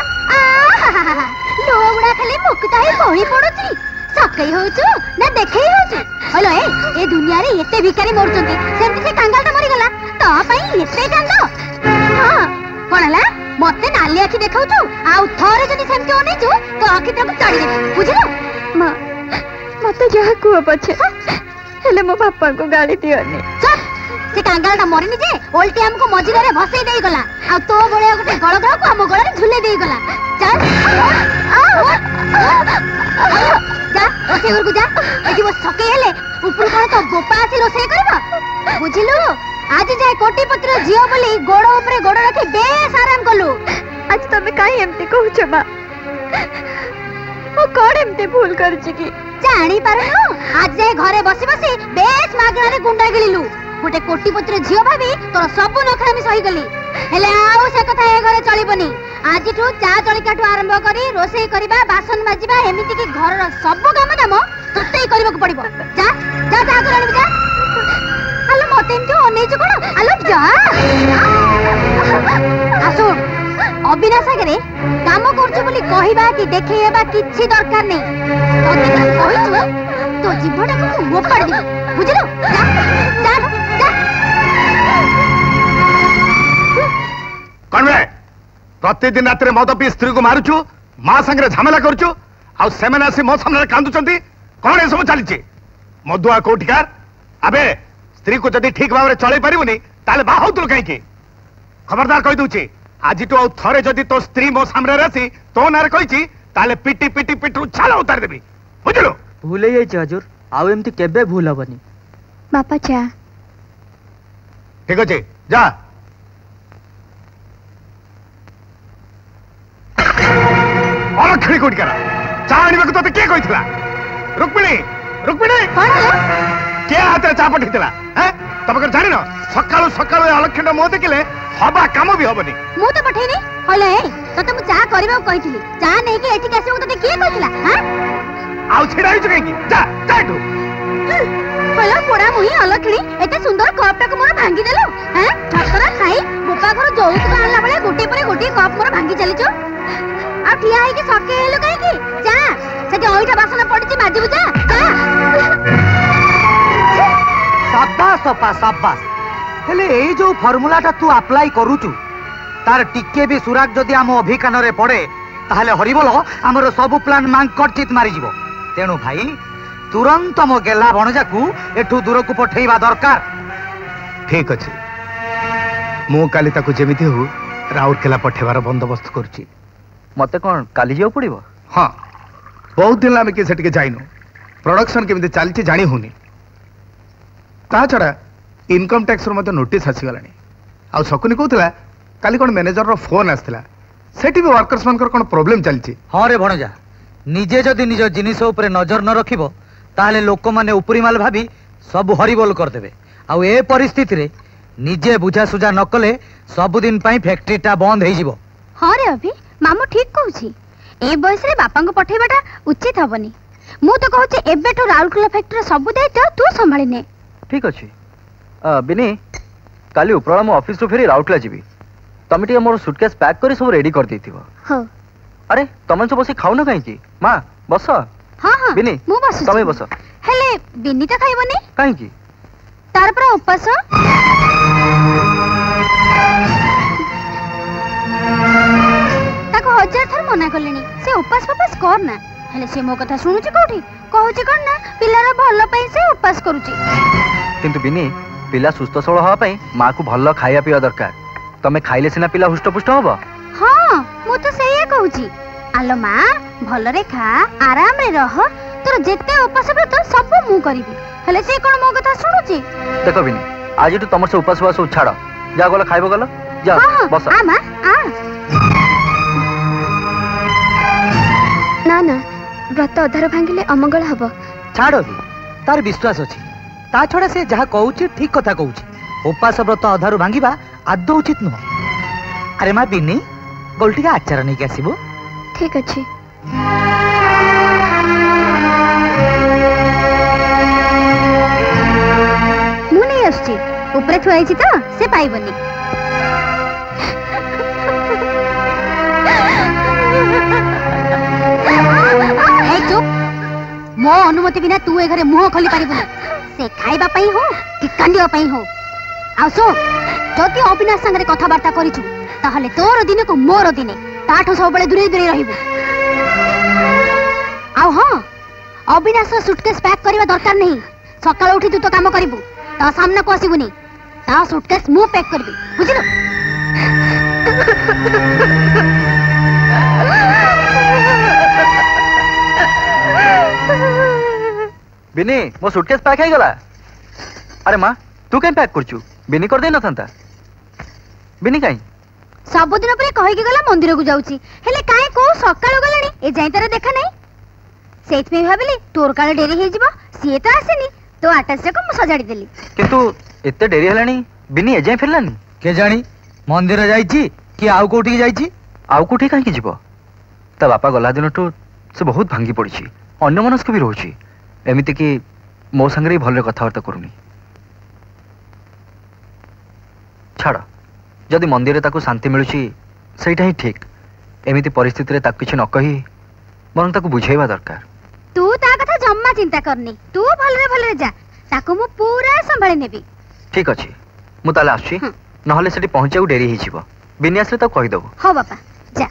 लोगुडा खाली मुक्ता ही बही पडुछि सकै होछु ना देखै होछु। हेलो ए दुनिया रे एते भिखारी मरछंती सेमति से कांगालटा मरि गला तो पई एते कांदो हां कोनला मते नाली आखि देखाउछु आउ थरे जदी सेमति ओनेछु तो आखि तक चढ़ी दे बुझलो। मां मते जहा कुआ पछे हेले मो पापा को गाली दियोनी से कांगालटा मरिनी जे ओल्टी हमको मझिरे रे भसई देई गला आ तो बळे गोटे गळगळ को हम गळे झुले देई गला चल जा ओके घर को जा एजी वो सके हेले ऊपर कोन तो गोपा आसी रोसे करबा बुझिलु। आज जाय कोटीपत्र जियो बोली गोड़ ऊपर गोड़ रखी बेस आराम कलु। आज तमे काई एमती कहउछ बा ओ कोड एमती भूल करछि की जानी पारनु आज जाय घरे बसी बसी बेस मागणा रे गुंडा गिलिलु गोटे कोटीपत्र झियो भाभी तोर सब नखरामी सही गली हेले आउ से कथा ए घरे चलिबनी। आज ठू चा जलिकाठू आरंभ करी रोसई करबा बासन माजिबा एमिति की घर रो सब काम दाम तोते करबा को पड़िबो। जा जा जा करनी जा आलो मते एमती ओनै छु कोन आलो जा आसो अविनाश आगे काम करछु बोली कहिबा कि देखैबा किछि दरकार नै तोते कहिछु तो जीवटा को मोपाड़ दे बुझलो। जा जा जा कौन बे प्रतिदिन रात मद पी स्त्री को मारुचु माँ संगे झमेला करुचु आ सेमेना आसी मो सामने कांदुचंती कौन ए सब चलीछि मधुआ कोठिकार अबे स्त्री को जदि ठीक भाव में चलै परिबुनी ताले बाहुतुल कहीं की खबरदार कहि दूची आज तो थरे जदि तो स्त्री मो सामने रासी तो नारे कहिछि ताले पिटी पिटी पिटू छाला उतार देबी बुझलो। भूल जाइए हजूर आउ एमती केबे भूल हबनी बापा चा ठीक अछि जा अलखणी कोट करा चा आनिबा को तते के कहितला रुक्मिणी रुक्मिणी के हाथ चा पठितला हैं तबकर जानि न सकाळु सकाळु अलखणी मो देखिले हबा काम भी हबनी मु तो पठेनी हले तते मु चा करबा कहितली चा नै के एठी केसे तते के कहितला हैं आउ छिड़ाई छु केकी जा जाटू हला पोड़ा मुही अलखणी एते सुंदर कपटा को मोर भांगी देलो हैं ठकरा खाई गोपा घर जोउत आनला बळे गोटी परे गोटी कप मोर भांगी चली छु आ ठिया है कि सके हेलो काई की जा सेठी ओइठा बासन पड़छि माजिबु जा शाबाश सपा शाबाश हेले ए जो फार्मूलाटा तू अप्लाई करूचु तार टिके भी सुराग जदि आम अभिकान रे पड़े ताहले हरिबोल हमर सब प्लान मांग कटचित मारी जिवो तेणु भाई तुरंत मो गेला भणजा को एठू दूर को पठेइबा दरकार। ठीक अछि मु काली ताको जेमिति हो राउरकेला पठेबार बंदोबस्त करछि मते कोन काली जाऊ पड़िबो। हां बहुत दिन लामे के सेटके जाइनो प्रोडक्शन केमिति चलछि जानी होनी ता छडा इनकम टैक्स रो मते नोटिस आसी गलानी आ सकुनी कहतला काली कोन मैनेजर रो फोन आस्तला सेठी भी वर्कर्स मानकर कोन प्रॉब्लम चलछि। हां रे भणजा निजे जदि निज जिनिस ऊपर नजर न रखिबो ताहले लोक माने उपरी माल भाभी सब हरिबोल कर देबे आ ए परिस्थिति रे निजे बुझा सुझा न कले सब दिन पई फैक्ट्रीटा बंद हे जिवो। हां रे अभी मामू ठीक कहूछि ए बयस रे बापा को पठेबाटा उचित हबनी मु तो कहूछि एबेठो राउरकेला फैक्ट्री सब दायित्व तू संभाली ने। ठीक अछि बिनी काली उपराला मो ऑफिस रो फेरी राउरकेला जीवी तमे टिके मोर सूटकेस पैक करी सब रेडी कर देथिबो। हो अरे तुम सब बस खाऊ ना कहीं माँ बस हाँ हाँ बिनी मु बस तुम बस हेले बिनी तो खाइबनी कहीं तार पर उपास ताको हजार थर मना कलेनी से उपास फपास कर ना हेले से मो कथा सुनुची कोठी कहूची कोन ना पिलार भलो पई से उपास करूची किंतु बिनी पिला सुस्थ सबल हवा पई माँ को भल खाया पिया दरकार तमे खाइले सिना पिला हुष्टपुष्ट हबो हाँ मु तो सही कहूची आलो माँ भलरे खा आराम रे रह तोर जेते उपास व्रत सब मु करिबी हेले से कोन मो कथा सुनुची देखो बिनी आज तू तुम से उपास उपास छाड़ जा गल खाइबो गल जा बस आ माँ आ ना ना व्रत अधार भांगिले अमंगल हब छाड़ भी तार विश्वास अच्छी ता छड़ा से जहाँ कहूची ठीक कथा कहूची उपास व्रत अधारू भांगिबा आदौ उचित नुह अरे माँ बिनी गोल टिके आचार नहीं के आसीबो ठीक अच्छे मु नहीं आसुची ऊपर थुआई छी तो से पाइबनी ए चुप मो अनुमति बिना तू ए घरे मुंह खोली पारिबनी से खाइबा पई हो कि कांडिया पई हो आ सो जति अविनाश संगे कथा वार्ता करिछु ताहले तोर दिन को मोर दिने ताठो सब बळे दूरे दूरे रहिबो आ हां अविनाश सुटकेस पैक करबा दरकार नहीं सकाळ उठी तू तो काम करिबू ता सामने को आसीबुनी ता सुटकेस मु पैक करबी बुझिलो बिनी मो सुटकेस पैक है गला अरे माँ तू कहीं पैक करचू बिनी कर दे न था बिनी कहीं सब दिन पर कहि के गला मंदिर को जाउची हेले काहे को सकाळ गलानी ए जाई तार देखा नहीं सेत में भाबिली तोर काले डेरी हे जिवो सिए तो आसेनी तो आटा से को मु सजाडी देली किंतु एते डेरी हलानी बिनी ए जाई फिरलानी के जानी मंदिर जाईची कि आउ कोठी जाईची आउ कोठी काहे की जीवो ता बापा गला दिन तो से बहुत भांगी पड़ीची अन्य मनस्क भी रहउची एमिति कि मो संगे भल कथबार्ता करूनी छाड़ जदि मंदिर ताकू शांति मिलुची सेटा ही ठीक एमिति परिस्थिति रे ताकू किछ न कही बरं ताकू बुझेबा दरकार तू ता कथा जम्मा चिंता करनी तू भलरे जा ताकू मु पूरा संभाळी नेबी ठीक अछि मु ताले आछी नहले सेठी पहुंचाऊ डेरी ही जीवो बिन्यास रे ताकू कहि दबो हो बापा जा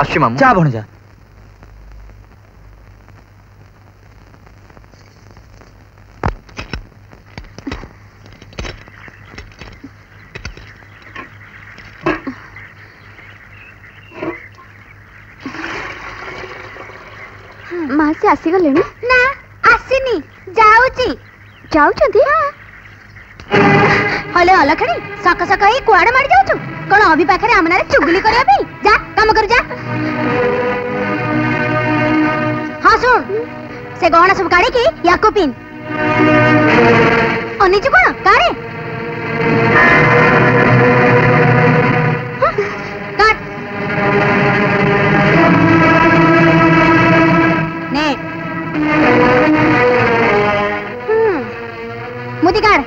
आछी मामू जा भण जा माँ से आसी गले ना आसीनी जाउची जाउछंती हले अलखणी सक सक ही कुआडे मार जाउछु कोन अभी पाखरे हमनारे चुगली करिया पे जा काम कर जा हां सुन से गहना सब काढी की याको पिन अनिच कोन काढे काट ने मुदी काढ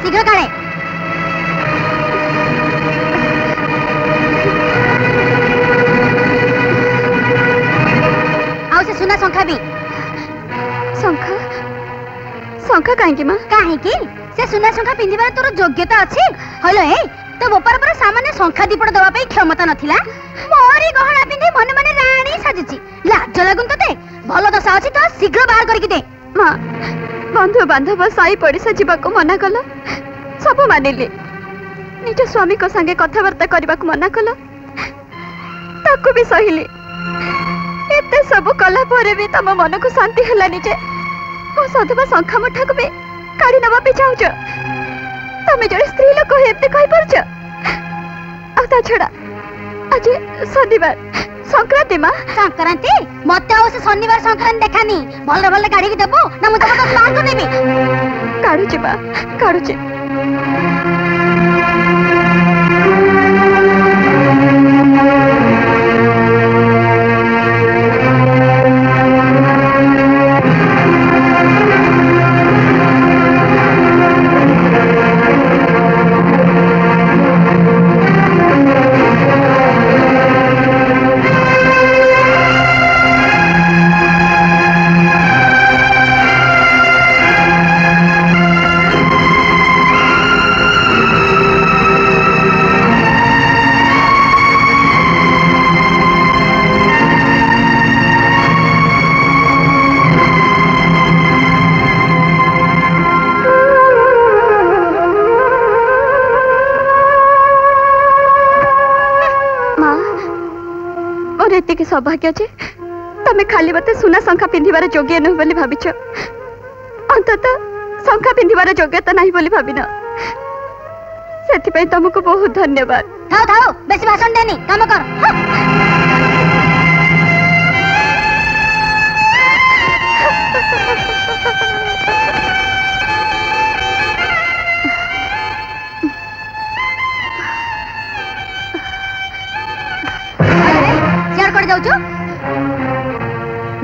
शीघ्र काढे आउ से सुना शंखा भी शंखा शंखा काहे माँ काहे की से सुना शंखा पिंधिबार तोर योग्यता अछि हलो ए तो बोपर पर सामान्य शंखा दीपड़ दवा पे क्षमता नथिला मोरी गहना पिंधि मन मन राणी साजिची लाज लागुन तते भलो दशा अछि तो शीघ्र बाहर करके दे माँ बंधु बांधव साई पड़िसा जीवा को मना कल सब मानिले निज स्वामी को संगे कथबार्ता करबा को मना कल ताकू भी सहिली एते सब कला परे भी तम मन को शांति हलानी जे ओ सधवा शंखा मुठा को भी काढी नबा पे चाहूछ तमे जड़े स्त्री लोक हेते कहि परछ आ ता छड़ा आज शनिवार संक्रांति माँ संक्रांति मते ओ से शनिवार संक्रांति देखानी भल भल गाड़ी के देबो ना मु तब बाहर कर देबी काढुची माँ काढुची एतिकी सौभाग्य जे तमे खाली मते सुना शंखा पिंधिबार योग्य न बोली भाबिछ अंततः शंखा पिंधिबार योग्यता नहीं बोली भाबिन सेति तुमको बहुत धन्यवाद। थाओ थाओ बेसी भाषण देनी काम कर।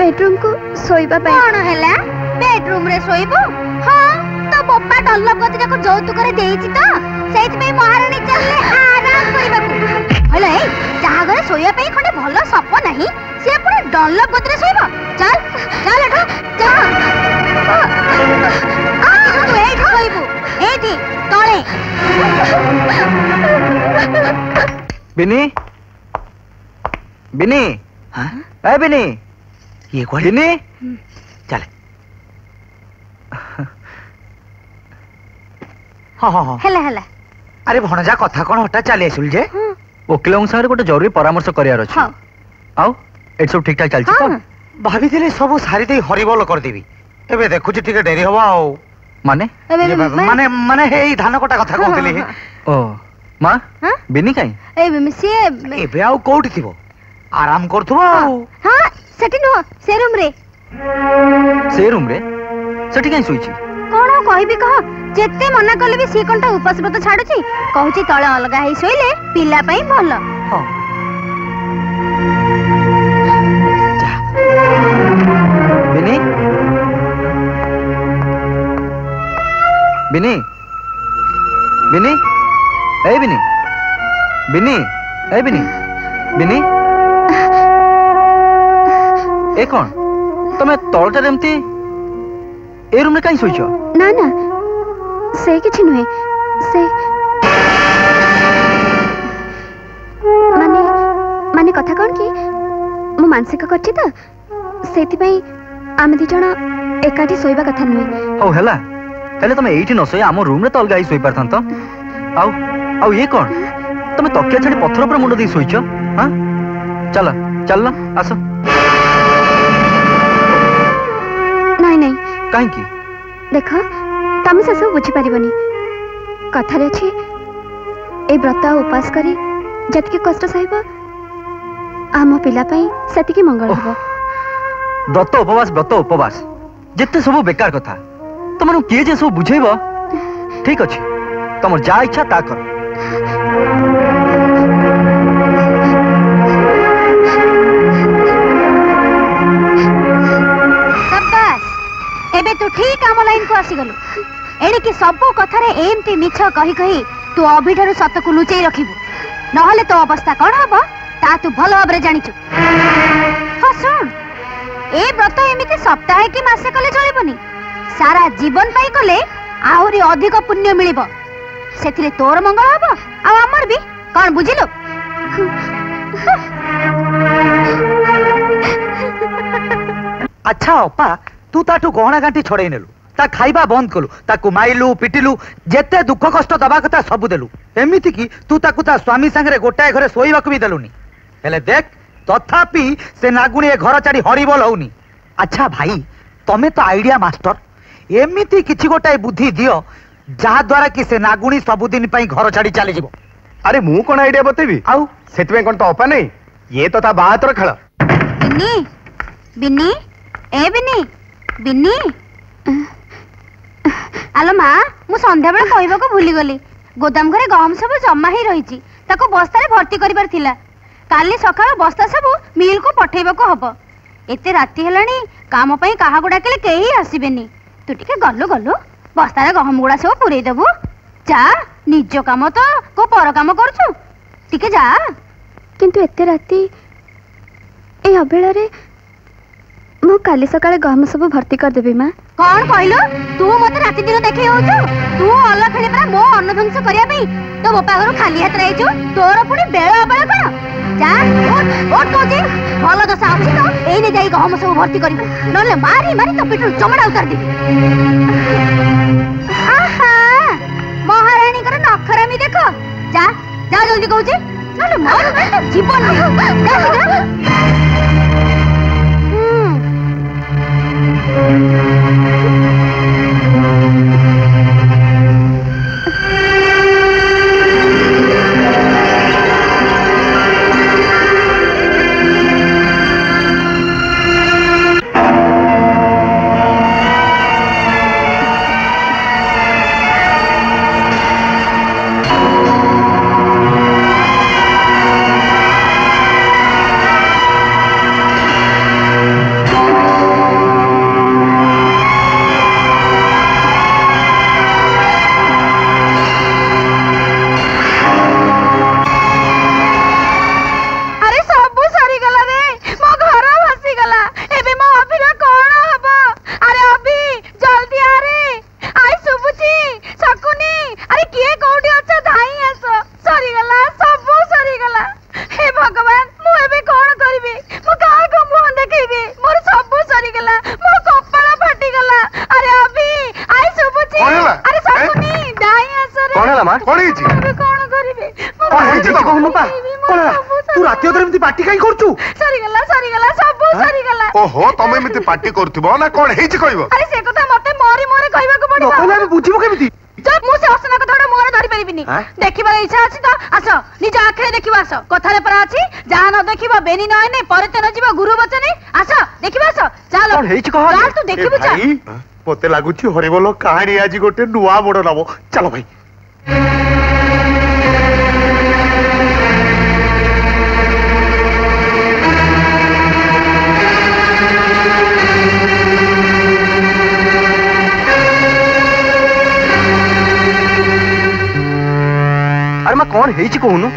बेडरूम को सोइबा कौन हैला बेडरूम रे सोइबो हां तो बप्पा डल्लप गति को जौतुक रे देइछि तो सेति पे महारानी चलले आराम करिबाकू हैला ए जहा घरे सोइया पे खंडे भलो सप नाही से पुरा डल्लप गति रे सोइबो चल चल एठो चल तू एठी सोइबो एठी तळे बिनी बिनी हां ए बिनी ये कौन बिनी चल हाँ हाँ हाँ हेला हेला अरे भणजा कथा कौन हटा चली आसुल जे वकिल संगे गोटे जरूरी परामर्श करियार अछि आउ एट सब ठीक ठाक चलछि त भाभी दिले सब सारी दे हरिबोल कर देबी एबे देखु छी ठीक देरी हवा आउ माने माने माने हे धान कटा कथा कहतली ओ मां बिनी काई ए मिसी एबे आउ कोठी थिबो आराम करथुबो हां सेठी नो से रूम रे सेठी काई सोइछि कोन कहबी कह जेते मना कले भी सी कोनटा उपास व्रत छाडुछि कहूछि तळे अलगा हेई सोइले पिला पई भलो हां जा बिनी बिनी बिनी ए बिनी बिनी ए बिनी बिनी ए कौन तमे तळटा एमती ए रूम रे काई सोइछ ना ना से किछि नुहे से माने माने कथा कोन की मु मानसिक करछि त सेति पई आमे दि जण एकाठी सोइबा कथा नुहे ओ हेला हेले तमे एठी न सोइ आम रूम रे त अलगा ही सोइ परथन त आउ आउ ये कौन तमे तकिया छाडी पत्थर पर मुंड दे सोइछ हां चल चल ना आसो नहीं नहीं काहे की देख तमे से सब बुझी परिबनी कथा रे छी ए व्रत उपास करी जतके कष्ट सहिबो आम पिला पई सेतिकी मंगल हो व्रत उपवास जेते सब बेकार कथा तुमनु किए जे सब बुझेबो ठीक अछि तुमर जा इच्छा ता कर एबे तू ठीक आम लाइन को आसी गलु एडी की सब कथा रे एमती मिछ कहि कहि तू अभिठारु सत को लुचेई रखिबु नहले तो अवस्था कोन हबो ता तू भलो भाबरे जानिछु हां सुन ए व्रत एमिति सप्ताह की मासे कले चलिबनी सारा जीवन पाई कले आहुरी अधिक पुण्य मिलिबो सेथिले तोर मंगल हबो आ हमर भी कोन बुझिलु अच्छा अपा तू ताठू गहना गांठी छड़े नेलु ता खाइबा बंद कलु ताकू माइलु पिटिलु जेते दुख कष्ट दबा कथा सब देलु एमिति की तू ताकू ता स्वामी संगे गोटाए घरे सोइबाकू भी देलुनी हेले देख तथापि से नागुणी ए घर चाडी हरिबोल होउनी अच्छा भाई तमे तो आइडिया मास्टर एमिति किछि गोटाए बुद्धि दियो जहा द्वारा कि से नागुणी सबुदिन पई घर छाडी चली जिवो अरे मु कोन आइडिया बतेबी आउ सेति में कोन तो अपा नहीं ये तो ता बातर खेल बिन्नी बिन्नी ए बिन्नी बिन्नी आलो माँ मु संध्या बेला कहबाको भूली गली गोदाम घरे गहम सब जमा ही रही ताको बस्ता रे भर्ती करिबार थिला काली सकाळ बस्ता सब मिल को पठेबाको हबो एते राती हेलानी काम पई काहा गुडा केले केही आसीबेनी तू टिके गल्लो गल्लो बस्ता रे गहम गुडा सब पुरई देबो जा निज काम तो को पर काम करछु टिके जा किंतु एते राती ए अबेला रे मु काली सकाळे गहम सब भर्ती कर देबी मां कौन कहलो तू मते राती दिन देखै होछु तू अल्ला खेले परा मो अन्नध्वंस करिया पई तो बोपा घर खाली हाथ रहिछु तोर पुनी बेळ अबेला कोन जा ओट कोजी भलो दशा अछि तो एई ने जाई गहम सब भर्ती करिबो नले मारी मारी तो पिटु चमड़ा उतार दे आहा महारानी कर नखरामी देखो जा जा जल्दी कहूची नले मार मार तो जीवन जा ओहो तमे एमिति पार्टी करथबो ना कोन हेछि कहबो अरे से कथा मते मोरी मोरे कहबाको पड़िबो नकले हम बुझिबो केमिति जब मु से असना कथाडा मोरे धरि परिबिनी देखिबार इच्छा अछि तो आसो निज आखरे देखिबा आसो कथारे पर अछि जा न देखिबो बेनी नय ने परते न जीवा गुरु वचने आसो देखिबा आसो चल कोन हेछि कह चल तू देखिबो चल मते लागुछि हरिबोल कहानी आज गोटे नुवा मोड़ नबो चलो भाई अरे मैं कौन हेछि कहूनु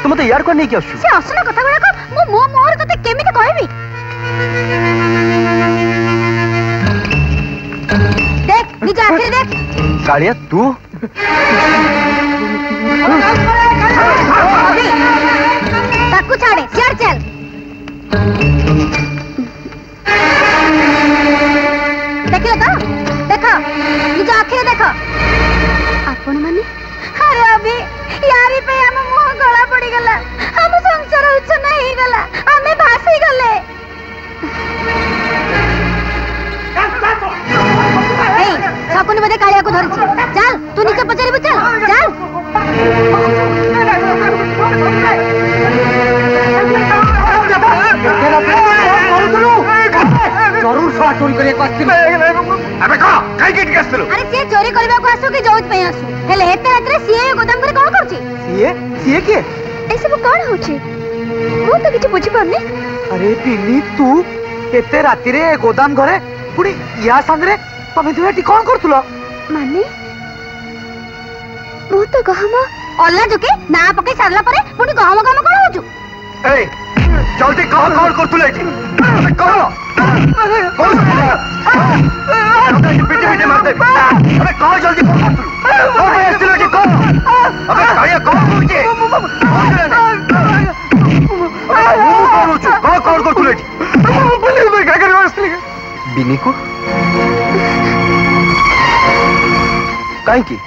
तू मते यार को नै कि आसु से असना कथा गुडा को मो मोर तते केमिति कहबी देख निज आखिर देख कालिया तू ताकू छाड़े सियार चल देखिलो तो देखो निज आखिर देखो आपण माने अरे अभी यारी पे हम मुंह गला पड़ी गला हम संसार उच्च नहीं गला हमें भासी गले ए सकुनी बदे कालिया को धरछि चल तू नीचे पचारिबु चल जरूर सो चोरी करे आस्थिल अबे का काई गेट के आस्थिल अरे से चोरी करबा को आसु कि जोत पे आसु हेले एते रात्रे सीए गोदाम घरे कोन करछि सीए के ए सब कोन होछि मु तो किछ बुझि पारनी अरे पिनी तू एते राती रे गोदाम घरे पुडी या संगरे तमे दुएटी कोन करथुलो माने मु तो गहम अल्ला जुके ना पके सारला परे पुडी गहम गहम कोन होजु ए जल्दी कह कौन करथुले एठी कह पीछे पीछे मारते अबे कह जल्दी कौन करथुलु कौन भाई आस्थिल एठी कह अबे काया कौन होचे अबे मु कौन होछु कह कौन करथुले एठी बोले मैं क्या करबो आस्थिल बिनी को काई की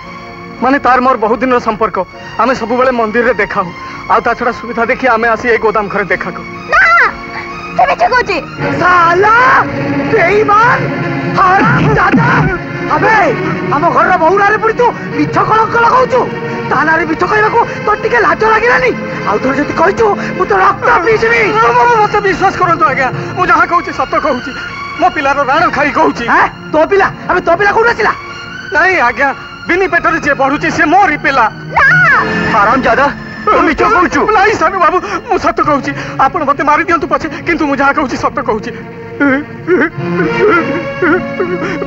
माने तार मोर बहुत दिन संपर्क आमे सब बेले मंदिर रे देखा हो आ ता छड़ा सुविधा देखि आमे आसी ए गोदाम घरे देखा को ना से बेचे कोची साला बेईमान हरामजादा अबे हम घर रे बहुरा रे पुडी तू मिछ कलंक लगाउछु ताना रे मिछ कहबा को तो टिके लाज लागिलानी आ तोर जति कहछु मु तो रक्त पीछबी मते विश्वास करंतु आज्ञा मु जहा कहूची सत्य कहूची मो पिलार राण खाई कहूची तो पिला अबे तो पिला कोन आसिला नहीं आज्ञा बिनी पेटरे जे बढ़ुची से मोरी पिला हरामजादा तू मिछ कहूछु नहीं सानू बाबू मु सत्य कहूची आपण मते मारि दियंतु पछे किंतु मु जहा कहूची सत्य कहूची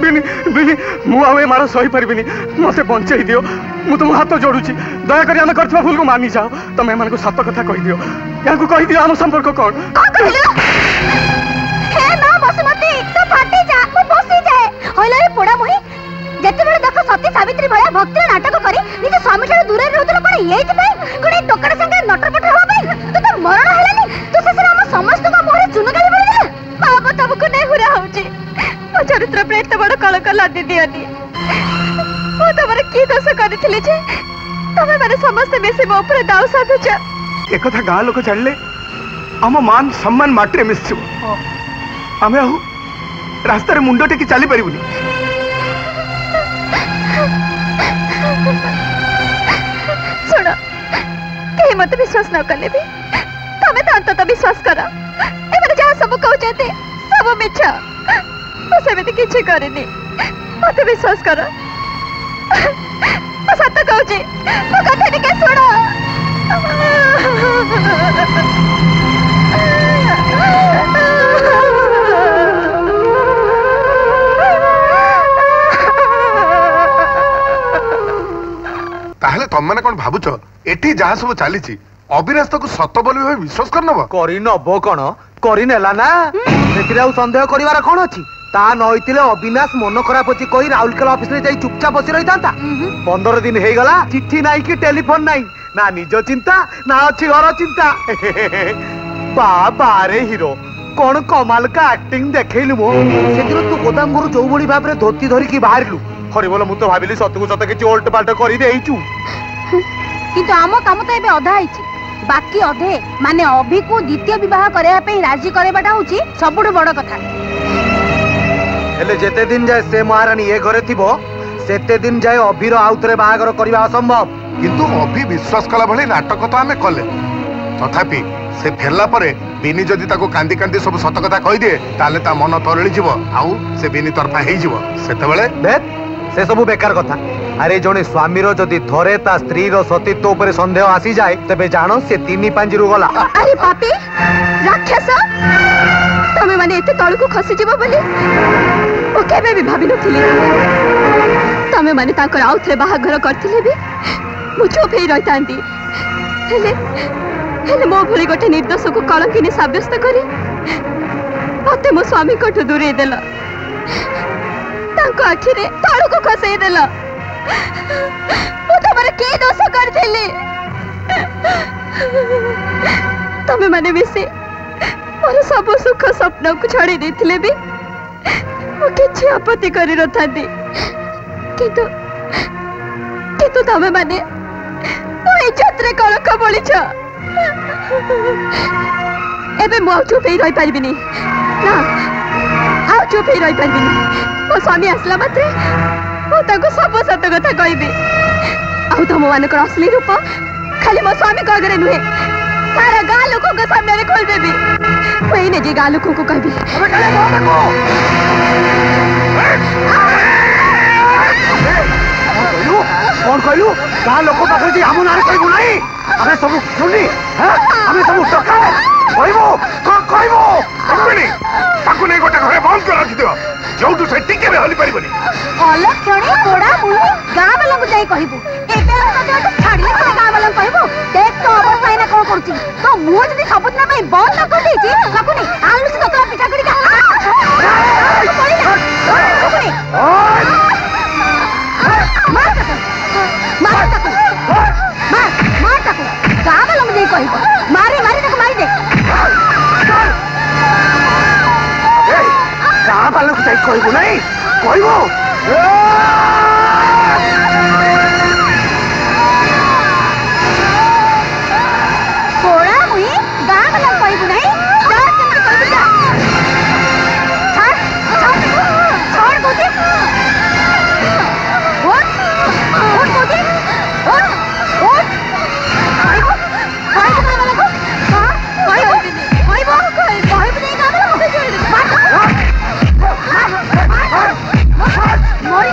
बिनी बिनी मु आवे मारो सही परबिनी मते बंचाई दियो मु तुम हाथ जोडुची दया करी हम करथबा भूल को मानी जाओ तमे मन को सत्य कथा कहि दियो याको कहि दियो हम संपर्क कोन कहलो हे ना बसमती तो फाटी जा मु बसी जाए होइला रे पोड़ा मोही जति बड़ देखो सती सावित्री भया भक्ति नाटक करी निज स्वामी ठार दूर रहउतलो कोन एइति पई कोन टोकड़ संगे नटरपट हो पई तू तो मरण हलानी तू से हम समस्त को मोहरे चुन गाली पड़ी दिला बाबा तब को नहीं हुरा होची मो चरित्र पे एते बड़ कलक लादी दियनी ओ तमरे की दोष करथिले जे तमे माने समस्त बेसी मो ऊपर दाव साधुच एक कथा गाँ लोक जानले आम मान सम्मान माटी मिसिबो आमे रास्तार मुंड टेकी चली पारिबुनी सुन कहीं मत विश्वास न कले भी तमें तो अंत विश्वास कर एमाने जहाँ सब कहते सब मिछ मुझे किसी करनी मत विश्वास कर सत कहूँ मो कथा टिके शुण ताहले तुम मैंने कौन भावुच एठी जहाँ सब चली अविनाश तक सत बोली भाई विश्वास करनब करनब कौन करनेला ना से सन्देह कर कौन अच्छी ता नईले अविनाश मन खराब अच्छी कही राउरकेला ऑफिस में चुपचाप बसी रही था 15 दिन हो गला चिट्ठी नाई कि टेलीफोन नाई ना निज चिंता ना अच्छी घर चिंता बाबा रे हीरो कौन कमाल का एक्टिंग देखलु मो से तू गोदाम घर जो भली भाव धोती धरिकी बाहरलु हरि बोल मु तो भाविली सतकु सत किछि ओल्ट पाल्ट करि देइचु किंतु आम काम तो एबे अधा आइछि बाकी अधे माने अभी को द्वितीय विवाह करया पे राजी करेबाटा होछि सबुठु बड़ कथा हेले जेते दिन जाए से महारानी ए घरे थिबो सेते दिन जाए अभिर आउतरे बाहागर करबा असंभव किंतु अभी विश्वास कला भली नाटक तो आमे कले तथापि से फेरला परे बिनी जदि ताको कांदी कांदी सब सत कथा कहि दे ताले ता मन तरळी जीवो आउ से बिनी तरफा हेई जीवो सेते बेले देख से सब बेकार कथा अरे जने स्वामी रो जदि थरे ता स्त्री रो सतीत्व ऊपर संदेह आसी जाए तबे जानो से 3-5 गला अरे पापी राक्षस तमे माने एते तळ को खसी जीवो बोली ओ केबे भी भाबी नथिली तमे माने ताकर आउथरे बाहागर करथिले भी मु चुप हेई रहतांती हेले मो भली गोटे निर्दोष को कलंकिनी साब्यस्त करी मते मो स्वामी कठु दूरे देला तांको आखिरे तळु को खसई देला मु तमर के दोष करथिली तमे माने मिसे मोर सब सुख स्वप्न को छड़ी देथिले भी मु किछि आपत्ति करि रथांती किंतु किंतु तमे माने मो इज्जत रे कलंक बोलिछ एबे मु चुप ही रही पारिबिनी ना आउ चुप ही रही पारिबिनी मो स्वामी आसला मात्रे मु ताको सब सत कथा कहबी आउ तुम मानकर असली रूप खाली मो स्वामी को आगे नुहे सारा गाँ लोगों के सामने रे खोल देबी वही ने जे गाँ लोगों को कहबी कौन कहलु गाँ लोक पाखे जे हम नारे कहबो नाही आमे सब सुनी हां आमे सब टका कहबो कहबो कहबनी ताकू नै गोटा घरे बंद कर रखि दियो जोटू से टिके बे हली परिबनी अलक्षणी कोड़ा मुनी गाँ वाला को जाई कहबो एबे हम तो छाड़ले से गाँ वाला कहबो देख तो अवस्था इना कोन करछि तो मुह जदी सबुत ना में बंद न कर देछि ताकू नै आलू से तोरा पिठा करी का मार ताकू गाँ वाला में जाई कहबो मारी मारी ताकू मारी दे गाँ वाला को जाई कहबो नहीं कहबो कोड़ा मुई गाँ वाला कहबो नहीं जा केमते कहबो जा छोड़ गोदी ओट गोदी ओट कहबो गाँ वाला को कहबो नहीं गाँ वाला को मोरी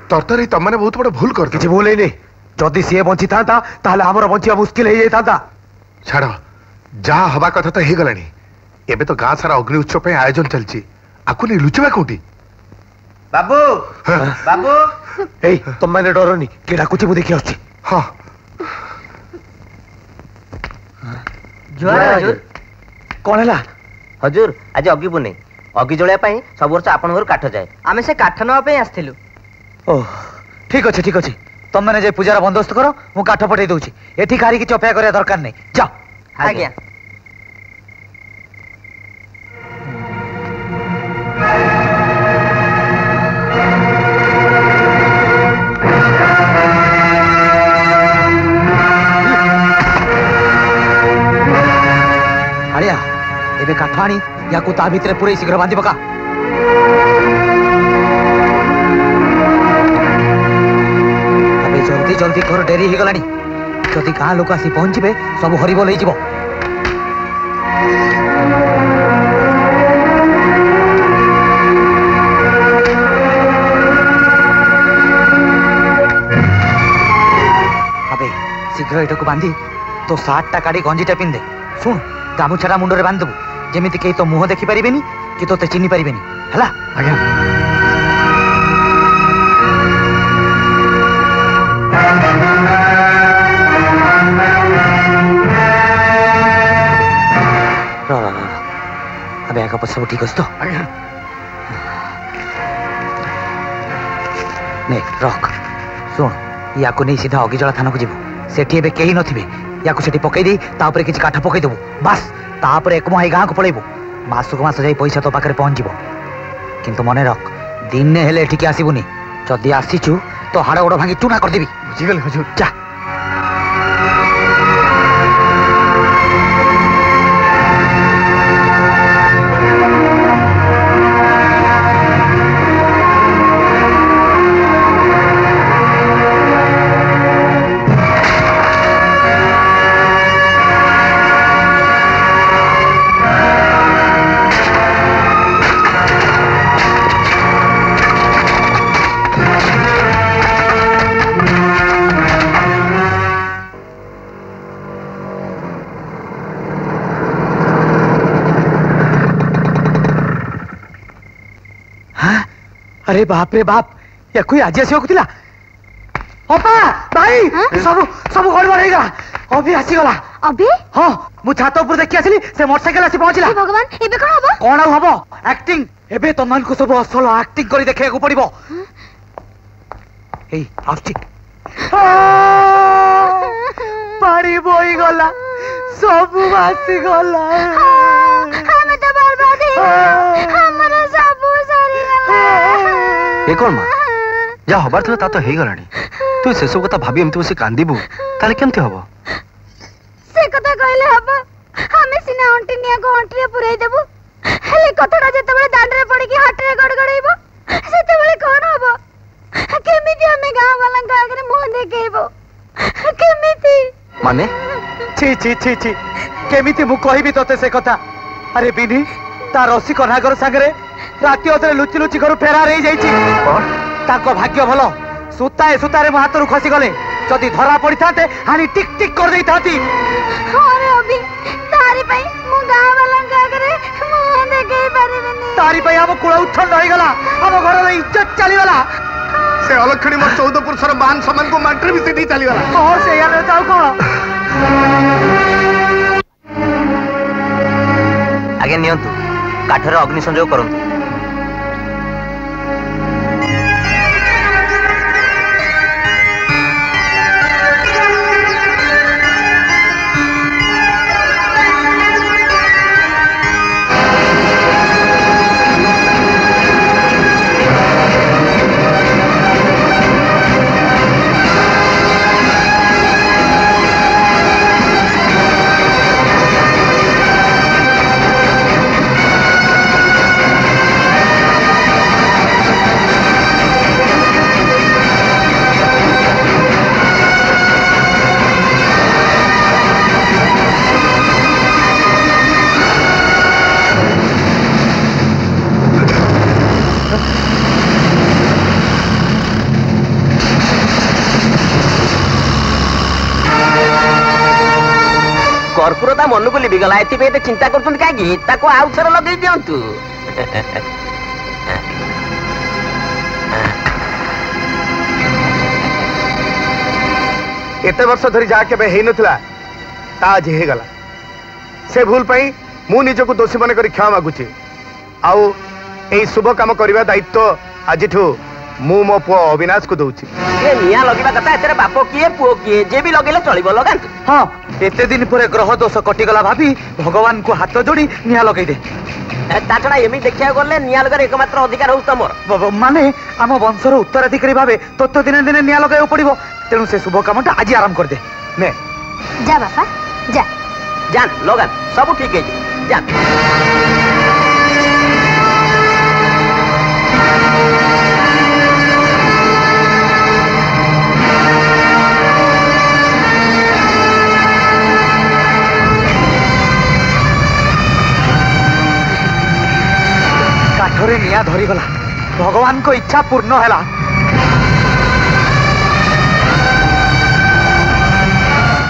ତରତର ତମମାନେ ବହୁତ ବଡ ଭୁଲ କର। କିଛି ଭୁଲ ହେଇନି। ଯଦି ସିଏ ବଞ୍ଚିଥାନ୍ତା ତାହେଲେ ଆମର ବଞ୍ଚିବା ମୁସ୍କିଲ ହେଇଯାଇଥାନ୍ତା। ଛାଡ, ଯାହା ହବା କଥା ତ ହେଇଗଲାଣି। ଏବେ ତ ଗାଁ ସାରା ଅଗ୍ନି ଉତ୍ସବ ପାଇଁ ଆୟୋଜନ ଚାଲିଛି। ଆକୁ ନେଇ ଲୁଚିବା କୋଉଠି? ବାବୁ ବାବୁ, ଏଇ ତମମାନେ ଡରନି, କିଏ ଡାକୁଛି ମୁଁ ଦେଖି ଆସୁଛି। ହଁ କଣ ହେଲା? ହଜୁର, ଆଜି ଅଗି ପୁନେଇ। ଅଗି ଜଳିବା ପାଇଁ ସବୁ ବର୍ଷ ଆପଣଙ୍କ ଘରୁ କାଠ ଯାଏ। ଆମେ ସେ କାଠ ନେବା ପାଇଁ ଆସିଥିଲୁ। ଓହ, ଠିକ ଅଛି ଠିକ ଅଛି। ତମମାନେ ଯେ ପୂଜାର ବନ୍ଦୋବସ୍ତ କର, ମୁଁ କାଠ ପଠେଇ ଦଉଛି। ଏଠି କାହାରି କିଛି ଅପେକ୍ଷା କରିବା ଦରକାର ନାହିଁ। ଯାଅ। ଆଜ୍ଞା। ଆଳିଆ, ଏବେ କାଠ ଆଣି ୟାକୁ ତା ଭିତରେ ପୁରେଇ ଶୀଘ୍ର ବାନ୍ଧି ପକା। ଏବେ ଜଲ୍ଦି ଜଲ୍ଦି କର, ଡେରି ହେଇଗଲାଣି। ଯଦି ଗାଁ ଲୋକ ଆସି ପହଞ୍ଚିବେ ସବୁ ହରିବୋଲ ହେଇଯିବ। আবে শীঘ্র এটাକୁ বান্ধি তো শার্টটা কাটি গঞ্জিটা পিন্ধে। শুন, গামুছাটা মুন্ডরে বান্ধবু, যেমিতি কেହି তো মুହଁ দেখি পারিবেনি କି ତୋତେ ଚିହ୍ନି ପାରିବେନି, ହେଲା? ଆଜ୍ଞା। আবে আগে পছে ସବୁ ଠିକ ଅଛି ତ? ଆଜ୍ଞା। ନେ ରଖ। ଶୁଣ, ୟାକୁ ନେଇ ସିଧା ଅଗିଜଳା ଥାନାକୁ ଯିବୁ। ସେଠି ଏବେ କେହି ନଥିବେ। ୟାକୁ ସେଠି ପକେଇ ଦେଇ ତା ଉପରେ କିଛି କାଠ ପକେଇ ଦେବୁ। ବାସ୍, ତାପରେ ଏକମା ହେଇ ଗାଁକୁ ପଳେଇବୁ। ମାସକୁ ମାସ ଯାଇ ପଇସା ତୋ ପାଖରେ ପହଞ୍ଚିବ। କିନ୍ତୁ ମନେ ରଖ, ଦିନେ ହେଲେ ଏଠିକି ଆସିବୁନି। ଯଦି ଆସିଛୁ ତ ହାଡ଼ ଗୋଡ଼ ଭାଙ୍ଗି ଚୁନା କରିଦେବି। ବୁଝିଗଲି ହଜୁର। ଯା। अरे बाप रे बाप, या कोई आज आसिବାକୁ ଥିଲା। ଅପା ଭାଇ, ସବୁ ସବୁ ଗଡ଼ବଡ଼ ହେଇଗଲା। ଅଭି ଆସିଗଲା। ଅଭି? ହଁ, ମୁଁ ଛାତ ଉପରେ ଦେଖି ଆସିଲି, ସେ ମୋଟରସାଇକେଲ ଆସି ପହଞ୍ଚିଲା। ଭଗବାନ, ଏବେ କଣ ହବ? କଣ ଆଉ ହବ? ଆକ୍ଟିଂ। ଏବେ ତମମାନଙ୍କୁ ସବୁ ଅସଲ ଆକ୍ଟିଂ କରି ଦେଖେଇବାକୁ ପଡିବ। ଏଇ ଆସୁଛି। ପାଣି ବୋହିଗଲା, ସବୁ ଭାସିଗଲା। ଆମେ ତ ବର୍ବାଦ ହେଇଗଲୁ। ଆମର ସବୁ ସରିଗଲା। ଏ କଣ ମା, ଯାହା ହବାର ଥିଲା ତା ତ ହେଇଗଲାଣି। ତୁ ସେସବୁ କଥା ଭାବି ଏମିତି ବସି କାନ୍ଦିବୁ ତାହେଲେ କେମିତି ହବ? ସେ କଥା କହିଲେ ହବ? ଆମେ ସିନା ଅଣ୍ଟି ନିଆକୁ ଅଣ୍ଟିରେ ପୁରେଇ ଦେବୁ, ହେଲେ କଥାଟା ଯେତେବେଳେ ଦାଣ୍ଡରେ ପଡିକି ହାଟରେ ଗଡଗଡେଇବ ସେତେବେଳେ କଣ ହବ? କେମିତି ଆମେ ଗାଁ ବାଲାଙ୍କ ଆଗରେ ମୁହଁ ଦେଖେଇବୁ? କେମିତି? ମାନେ? छी छी छी छी, କେମିତି ମୁଁ କହିବି ତତେ ସେ କଥା? ଆରେ ବିନି ତା ରସିକ ନାଗର ସାଙ୍ଗରେ ରାତି ଅଧରେ ଲୁଚି ଲୁଚି ଘରୁ ଫେରାର ହେଇଯାଇଛି। ତାଙ୍କ ଭାଗ୍ୟ ଭଲ, ସୂତାଏ ସୂତାରେ ମୋ ହାତରୁ ଖସିଗଲେ। ଯଦି ଧରା ପଡିଥାନ୍ତେ ହାଣି ଟିକ ଟିକ କରିଦେଇଥାନ୍ତି। ତାରି ପାଇଁ ମୁଁ ଗାଁ ବାଲାଙ୍କ ଆଗରେ ମୁହଁ ଦେଖେଇ ପାରିବିନି। ତାରି ପାଇଁ ଆମ କୁଳ ଉଚ୍ଛନ୍ନ ହେଇଗଲା, ଆମ ଘରର ଇଜ୍ଜତ ଚାଲିଗଲା। ସେ ଅଲକ୍ଷଣୀ ମୋ 14 ପୁରୁଷର ମାନ ସମ୍ମାନକୁ ମାଟିରେ ମିଶେଇ ଦେଇ ଚାଲିଗଲା। ହଁ, ସେଇଆ ନୁହେଁ ତ ଆଉ କଣ? ଆଜ୍ଞା ନିଅନ୍ତୁ, କାଠରେ ଅଗ୍ନି ସଂଯୋଗ କରନ୍ତୁ। कर्पूर ता मन को लिभिगला एते चिंता करछन कागी ताको आउ थर लगै दियंतु एते वर्ष धरी जा के हेई नथिला ता आज हे गला से भूल पई मु निजको दोषी मन करी क्षमा मागुची आउ एई शुभ काम करबा दायित्व आजिठू मु मो पुओ अविनाश को दउची ए निया लगीबा कथा एतरे बापो किए पुओ किए जे भी लगेले चलिबो लगांतु हां एते दिन परे ग्रह दोष कटिगला भाभी भगवान को हाथ जोड़ी निया लगै दे ताछड़ा एमी देखिया गले निया लगर एकमात्र अधिकार हो तमर माने आम वंशर उत्तराधिकारी भाबे तत्व दिने दिने निया लगाय पड़िबो तेनु से शुभ कामटा आज आरंभ कर दे ने जा बापा जा जान लगान सब ठीक है जान काठरे निया धरी गला भगवान को इच्छा पूर्ण हैला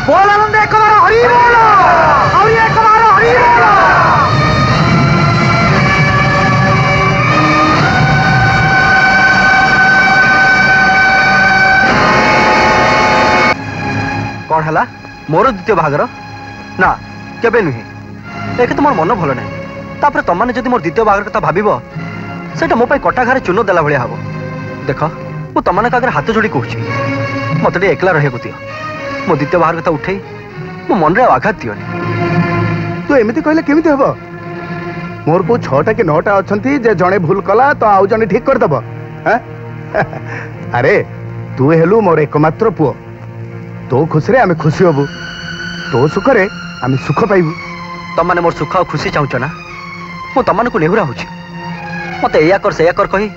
बोल आनंद एक बार हरि बोल और एक बार हरि बोल कौन हैला मोर द्वितीय भागर ना केबे नुहे एक तो मोर मन भल ना तापर तमाने जदि मोर द्वितीय भागर कथा भाबिबो सेटा मो पई कटा घरे चूनो देला भलिया हबो देख मु तमाने कागरे हाथ जोड़ी कहूची मते टे एकला रहे गुतियो मो द्वितीय भागर कथा उठेई मो मन रे आघात दियोनी तू एमिति कहले केमिति हबो मोर को 6टा कि 9टा अछंती जे जणे भूल कला तो आउ जणे ठीक कर दबो हैं अरे तू हेलु मोर एकमात्र पुओ तो खुश रे आमे खुशी हबु तो सुख रे आमे सुख पाइबु तमाने मोर सुख और खुशी चाहूच ना मो तमान को नेहुरा होची मते एया कर कही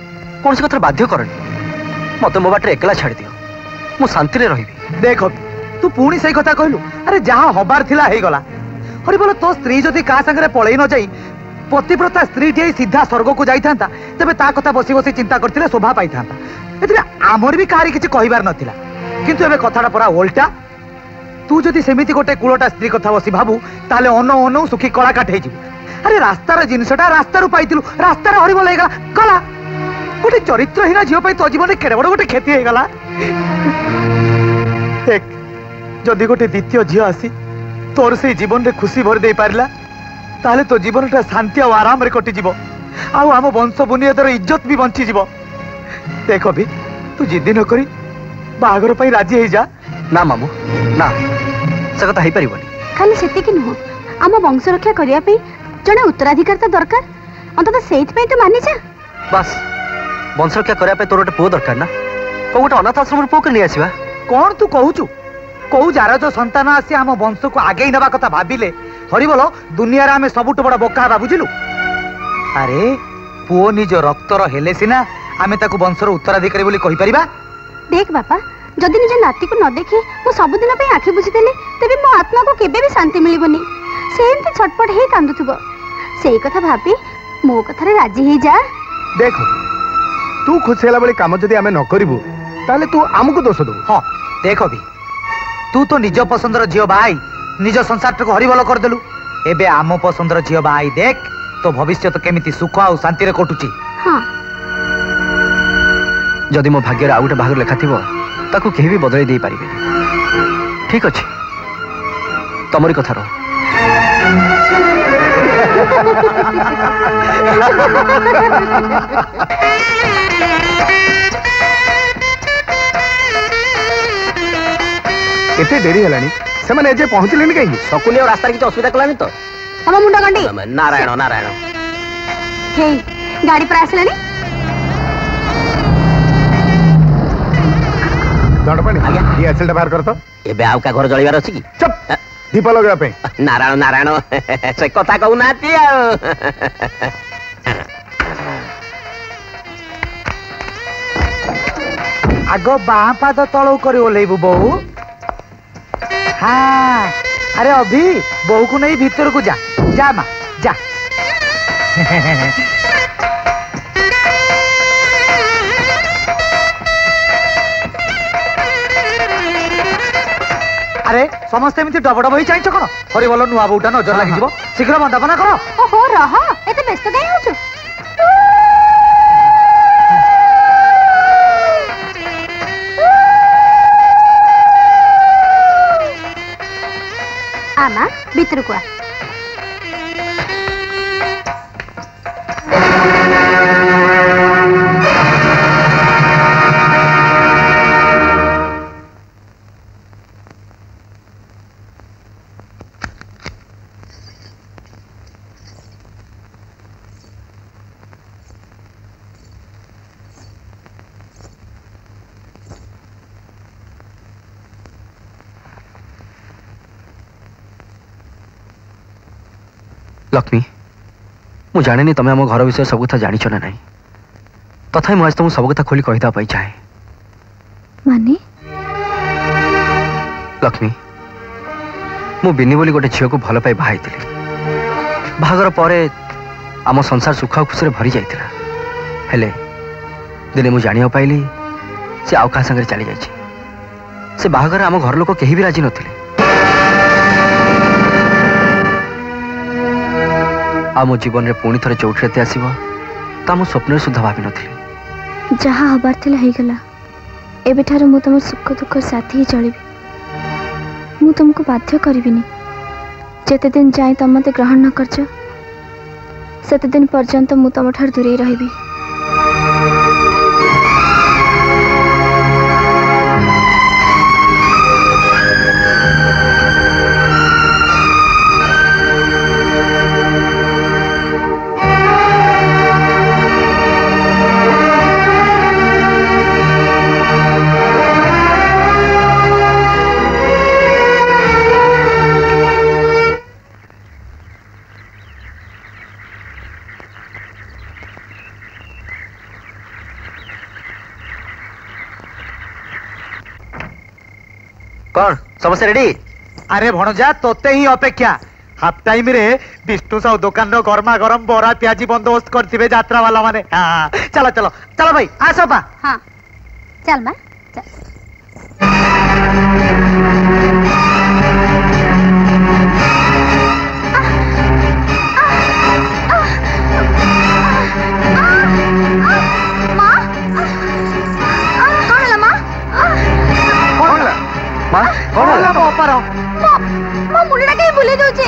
कौन सी कथा बाध्य करनी मते मो बाटे एकला छाड़ दियो मु शांति रे रहिबी देख तू पुणी सही कथा कहलु अरे जहां हबार थिला हे गला अरे बोलो तो स्त्री जदि का संगे पळई न जाई पतिव्रता स्त्री ठी सीधा स्वर्ग को जाई थांता तबे ता कथा बसी बसी चिंता करथिले शोभा पाई थांता एतरे आमर भी काहारी किछि कहिबार नथिला किंतु एबे कथाटा परा उल्टा तू जदि सेमिति गोटे कुळटा स्त्री कथा बसी भाबू ताले अनो अनो सुखी कळा काट हे जिवु अरे रास्तार जिनसटा रास्तारू पाइथिलु रास्तार हरिबोल हेगला गला गोटे चरित्रहीन झियो पाई तो जीवन केड़े बड़ गोटे क्षति हेगला देख जदि गोटे द्वितीय झियो आसी तोर से जीवन रे खुशी भर दे पारला ताले तो जीवनटा शांति और आराम रे कटि जीवो आउ आम वंश बुनियादर इज्जत भी बंची जीवो देख अभी तू जिद्दी न करी बाहागर पाई राजी हे जा ना मामू ना से कथा हे परिबनी खाली सेतिकी नुह आम वंश रक्षा करिया पे जने उत्तराधिकार तो दरकार अंतत सेइत पे तो मानि जा बस वंश रक्षा करिया पे तोर गोटे पुओ दरकार ना को गोटे अनाथ आश्रम पुओ के नहीं आसीबा कौन तू कहूचु कौ जार जो संतान आसी आम वंश को आगे नवा कथा भाविले हरिबोल दुनिया रे आमे सबुठ बड़ बोका हबा बुझिलु अरे पुओ निज रक्तर हेले सिना आमे ताकू वंशर उत्तराधिकारी बोली कहि परिबा देख बापा जदि निज नाती को न देखी मु सब दिन पे आखि बुझी देले तबे मो आत्मा को केबे भी शांति मिलिबनी सेमती छटपट हे कांदुथबो सेई कथा भाबी मो कथा रे राजी हे जा देख तू खुश होला बळे काम जदि आमे न करिवु ताले तू हमको दोष दो हां देख अभी तू तो निज पसंदर झियो भाई निज संसार को हरिबोल कर देलु एबे आम पसंदर झियो भाई देख तो भविष्य तो केमिति सुख आ शांति रे कटुची हां जदि मो भाग्य रे आ गोटे भाग लेखा थिबो ताकू केही भी बदलै दे पारिबे ठीक अछि तमरी कथा रो एते देरी हलानी से माने जे पहुंचलेनी कहीं शकुनी और रास्ता की असुविधा कलानी तो हम मुंडा गंडी नारायण नारायण हे गाड़ी पर आसलानी दंडपाणी ये एसेलटा बाहर कर तो एबे आउ का घर जळिबार अछि की चुप दीप लगेबा पे नारायण नारायण से कथा कहू नाती आ आगो बाँ पाद तलू करी ओल्लैबू बहु हाँ अरे अभी बहु को नहीं भीतर को जा जा माँ जा अरे समस्ते एमती डब डब ही चाहिए कौन हरिबोल नुआ बोटा नजर लगी शीघ्र बंदापना कर ओहो रह एते व्यस्त काई होछु आमा भीतर को लक्ष्मी मु जाने तुम आम घर विषय सब कथा जानी ना नहीं तथा मुझे तुमको सब कथा खोली कहीदा चाहे माने लक्ष्मी मु बिनी बोली गोटे झील को भल पाई बाहाई बाहागर पर आम संसार सुख खुशी भरी जाइतिला हेले दिने मु जानिया पाइली से आउ का संगे चली जाइछि से बाहागर आम घर लोक केही भी राजी नथिले आम जीवन में पुणी थे चौठी राति आसो तो आम स्वप्न सुधा भावी नी जहाँ हबार थिला हो गला एबेठार मु तुम सुख दुख साथी ही चलि मु तुमको बाध्य करिबिनी जेते दिन जाए तुम मते ग्रहण न करछ सेते दिन पर्यंत मु तुम ठार दूरे रहिबी कौन समस्या रेडी अरे भणजा तोते ही अपेक्षा हाफ टाइम रे विष्णु साहु दुकान रो गरमा गरम बरा प्याजी बंदोबस्त करथिबे यात्रा वाला माने हां चलो चलो चलो भाई आसो बा हां चल मां चल मुंडा कहीं बुले दउचे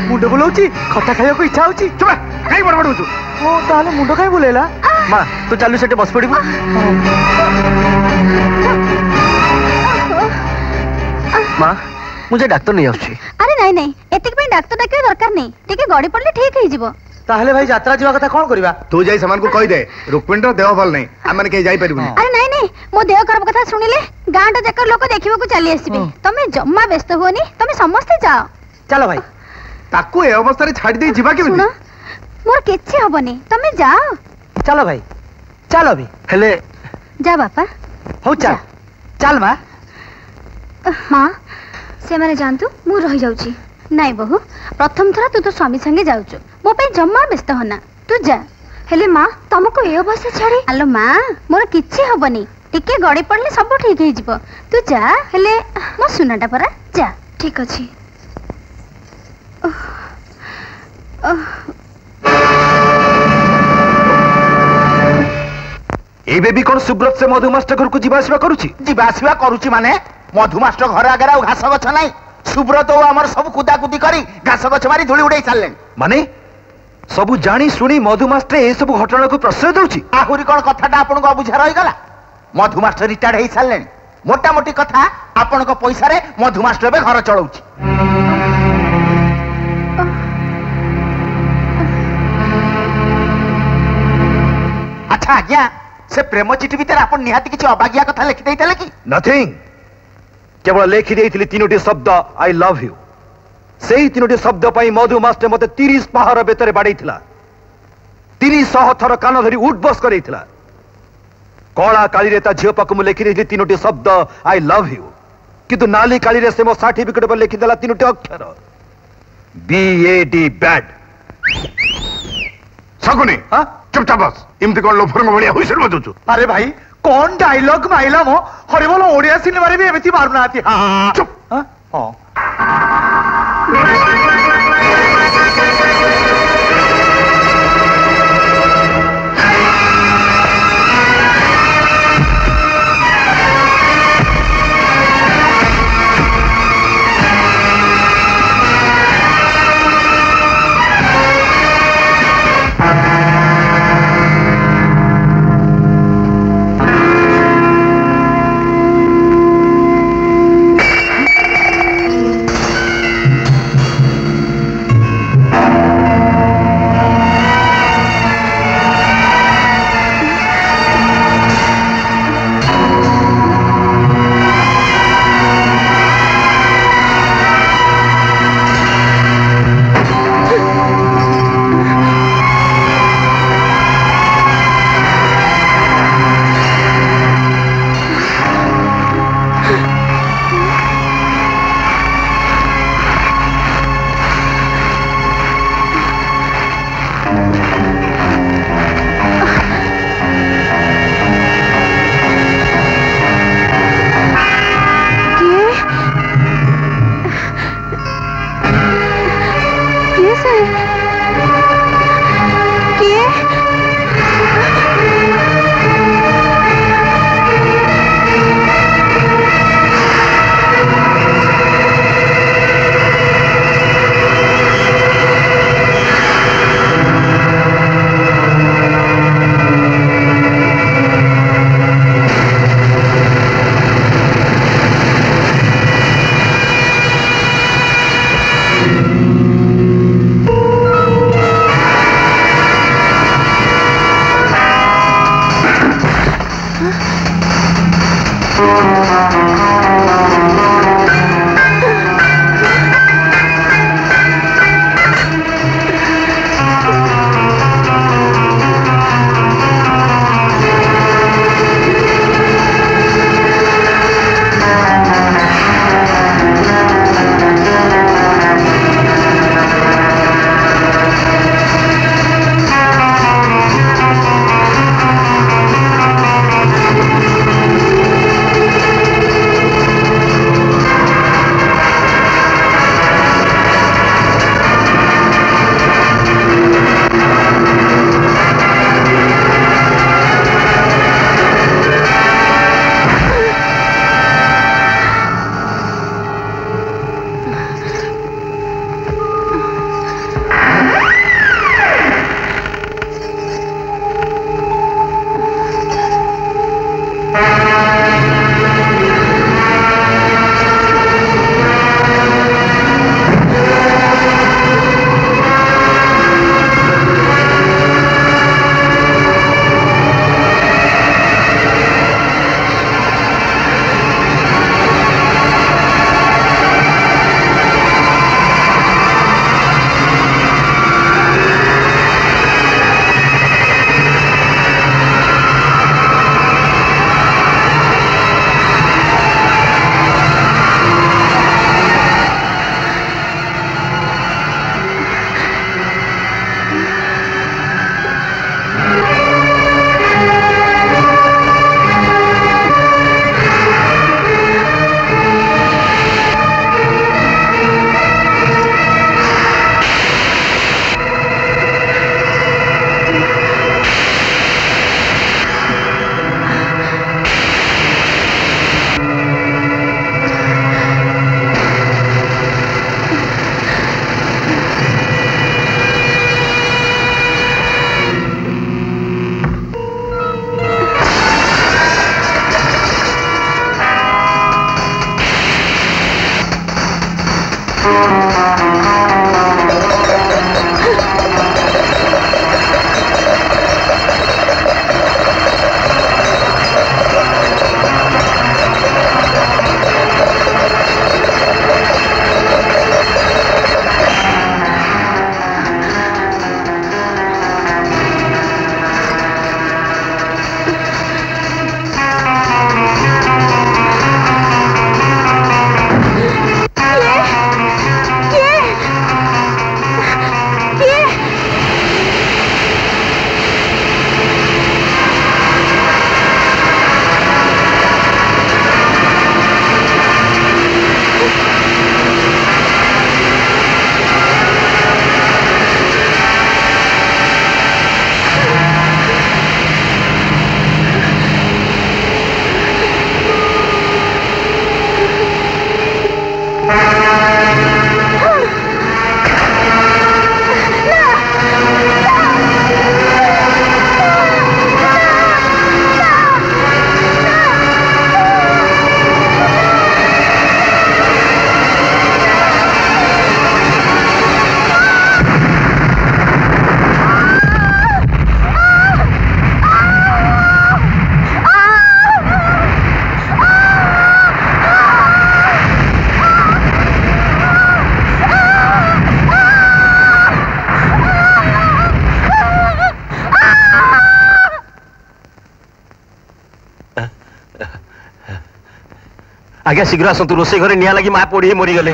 मुंड बुलाउची खट्टा खाइयो को इच्छा होची चुप काई बड़बड़ होचु ओ ताले मुंड काई बुलेला मां तू चालू सेटे बस पड़िबो मां मुझे डॉक्टर नहीं आउची अरे नहीं नहीं एतिक पे डॉक्टर डाके दरकार नहीं टिके गड़ी पड़ले ठीक हे जिवो ताहले भाई यात्रा जीवा कथा कोन करबा तू जाई समान को कहि दे रुक्मिणी रो देह भल नहीं आमन के जाई परिबुनी अरे नहीं नहीं मो देह खराब कथा सुनिले गांडा जकर लोक देखिबो को चली आसीबे तमे जम्मा व्यस्त होनी तमे समस्त जाओ चलो भाई ताकू ए अवस्था रे छाड़ी दे जीवा के सुनो मोर केछि होबनी तमे जाओ चलो भाई चलो भी हेले जा बापा हो चल चल मां मां से माने जानतु मु रहि जाउची नहीं बहू प्रथम थरा तू तो स्वामी संगे जाउछु मो पे जम्मा व्यस्त होना तू जा हेले मां तुमको ए अवस्था छाड़ी आलो मां मोर किछि होबनी टिके गड़ी पड़ले सब ठीक हे जिवो तू जा हेले मो सुनाटा परा जा ठीक अछि ए बेबी कोन सुब्रत से मधु मास्टर घर को जीवा आसीबा करूची जीवा आसीबा करूची माने मधु मास्टर घर आगे आ घास गछ नाही सुब्रत ओ हमर सब कुदा कुदी करी घास गछ मारी धूली उड़ाई सारले माने सबु जानी सुनी मधु मास्टर ए सब घटना को प्रश्रय दउची आहुरी कोन कथाटा आपन को अबुझा रहि गला मधु मास्टर रिटायर्ड हेई सारले मोटा मोटी कथा आपन को पैसा रे मधु मास्टर बे घर चलाउची अच्छा आज्ञा से प्रेम चिठी भीतर आपन निहाती किछि अबागिया कथा लिखि दैतले कि नथिंग केवल लेखि देइथिली तीनोटी शब्द आई लव यू सेही तीनोटी शब्द पाई मधु मास्टर मते 30 पहाड़ बेतरे बाडैथिला 300 थर कान धरी उठ बस करैथिला कला काली रे ता झियो पाक मु लेखि देइथिली तीनोटी शब्द आई लव यू किंतु नाली काली रे से मो सर्टिफिकेट पर लिखि देला तीनोटी अक्षर BAD बैड सकुनी हां चुपचाप बस इमति कोन लोफरंग बलिया हुइसर मजुचु अरे भाई कौन डायलॉग माइला मो हरिबोल ओडिया सिनेमा रे भी एमिति मारना आती हां चुप हां आज्ञा शीघ्र आसतु रोषे घरे निया लगी माँ पोड़ी मरी गले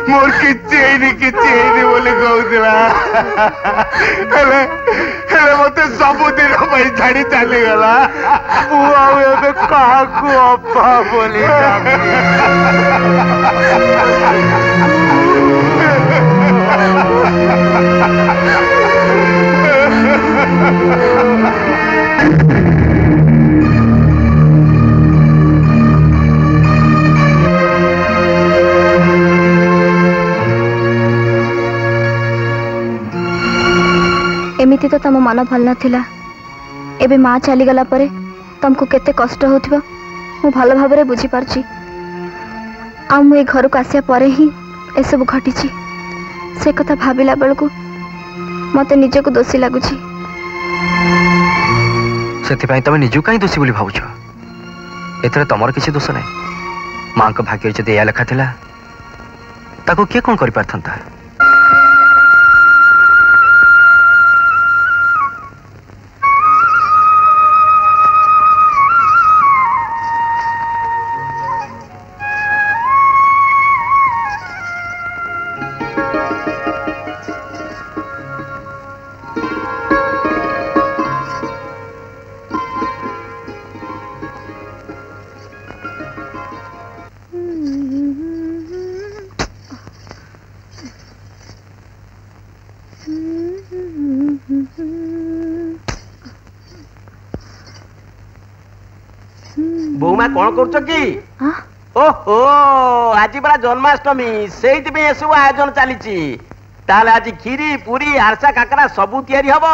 मोर किछि बोली कहूला मते सबुदिन छाड़ी चलीगला क्या अपा बोली एमिति तो तम मन भल नथिला एबे माँ चली गला परे तुमको केते कष्ट होथिबो मु भल भाबरे बुझी पारची आ मु ए घर को आसिया परे ही ए सब घटिची से कथा भाबिला बेलको मते निजे को दोषी लागुची सेति पई तमे निजु काई दोषी बोली भाबुछ एतरे तमर किछि दोष नै मां को भाग्य जदि या लेखा थिला ताको के कोन करि पारथंता बोमा कौन कर ओहो आज परा जन्माष्टमी से सब आयोजन चली आज खीरी पूरी आरसा काकरा सबू तैयारी हम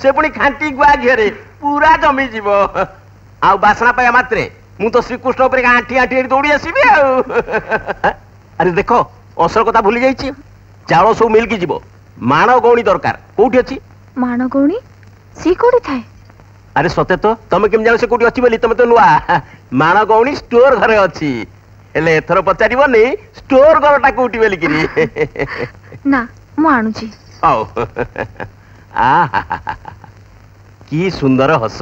से पुणी खांटी गुआ घीरे पूरा जमी जीव आ बासना पाया मात्रे मु तो श्रीकृष्ण उपर आंटी आंटी दौड़ी आसबि अरे देख असल कथा भूली जाइए चाउल सब मिलकी जीव माण गौणी दरकार कोठी अछि माण गौणी सी कोठी थाए अरे सते तो तमे केम जानो से कोठी अछि बोली तमे तो नुआ माण गौणी स्टोर घरे अछि एले एथर पचारिबनी स्टोर घरटा कोठी बोली किरी ना मु आणु छी आओ की सुंदर हस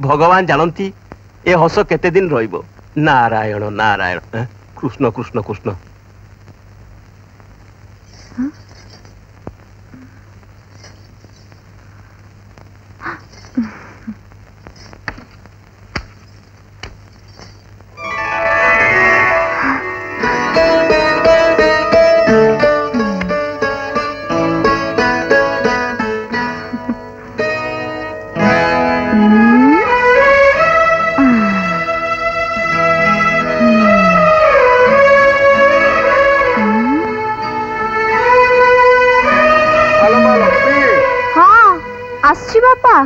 भगवान जानती ए हस केते दिन रहिबो नारायण नारायण कृष्ण कृष्ण कृष्ण बापा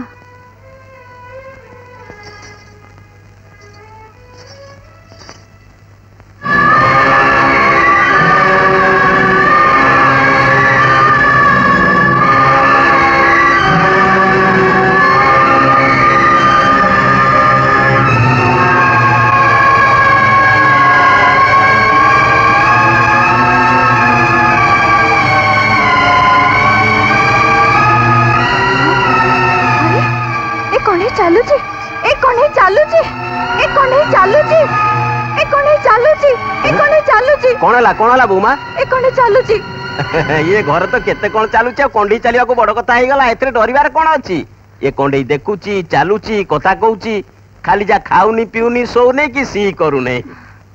कौन है बोमा ये घर तो केते कौन चलुची कंडी चलिया को बड़ कथा हो गला एथरे डरिवार कौन अछि ये कंडी देखुची चलुची कथा कहूची खाली जा खाउनी पिउनी सोने कि सी करूने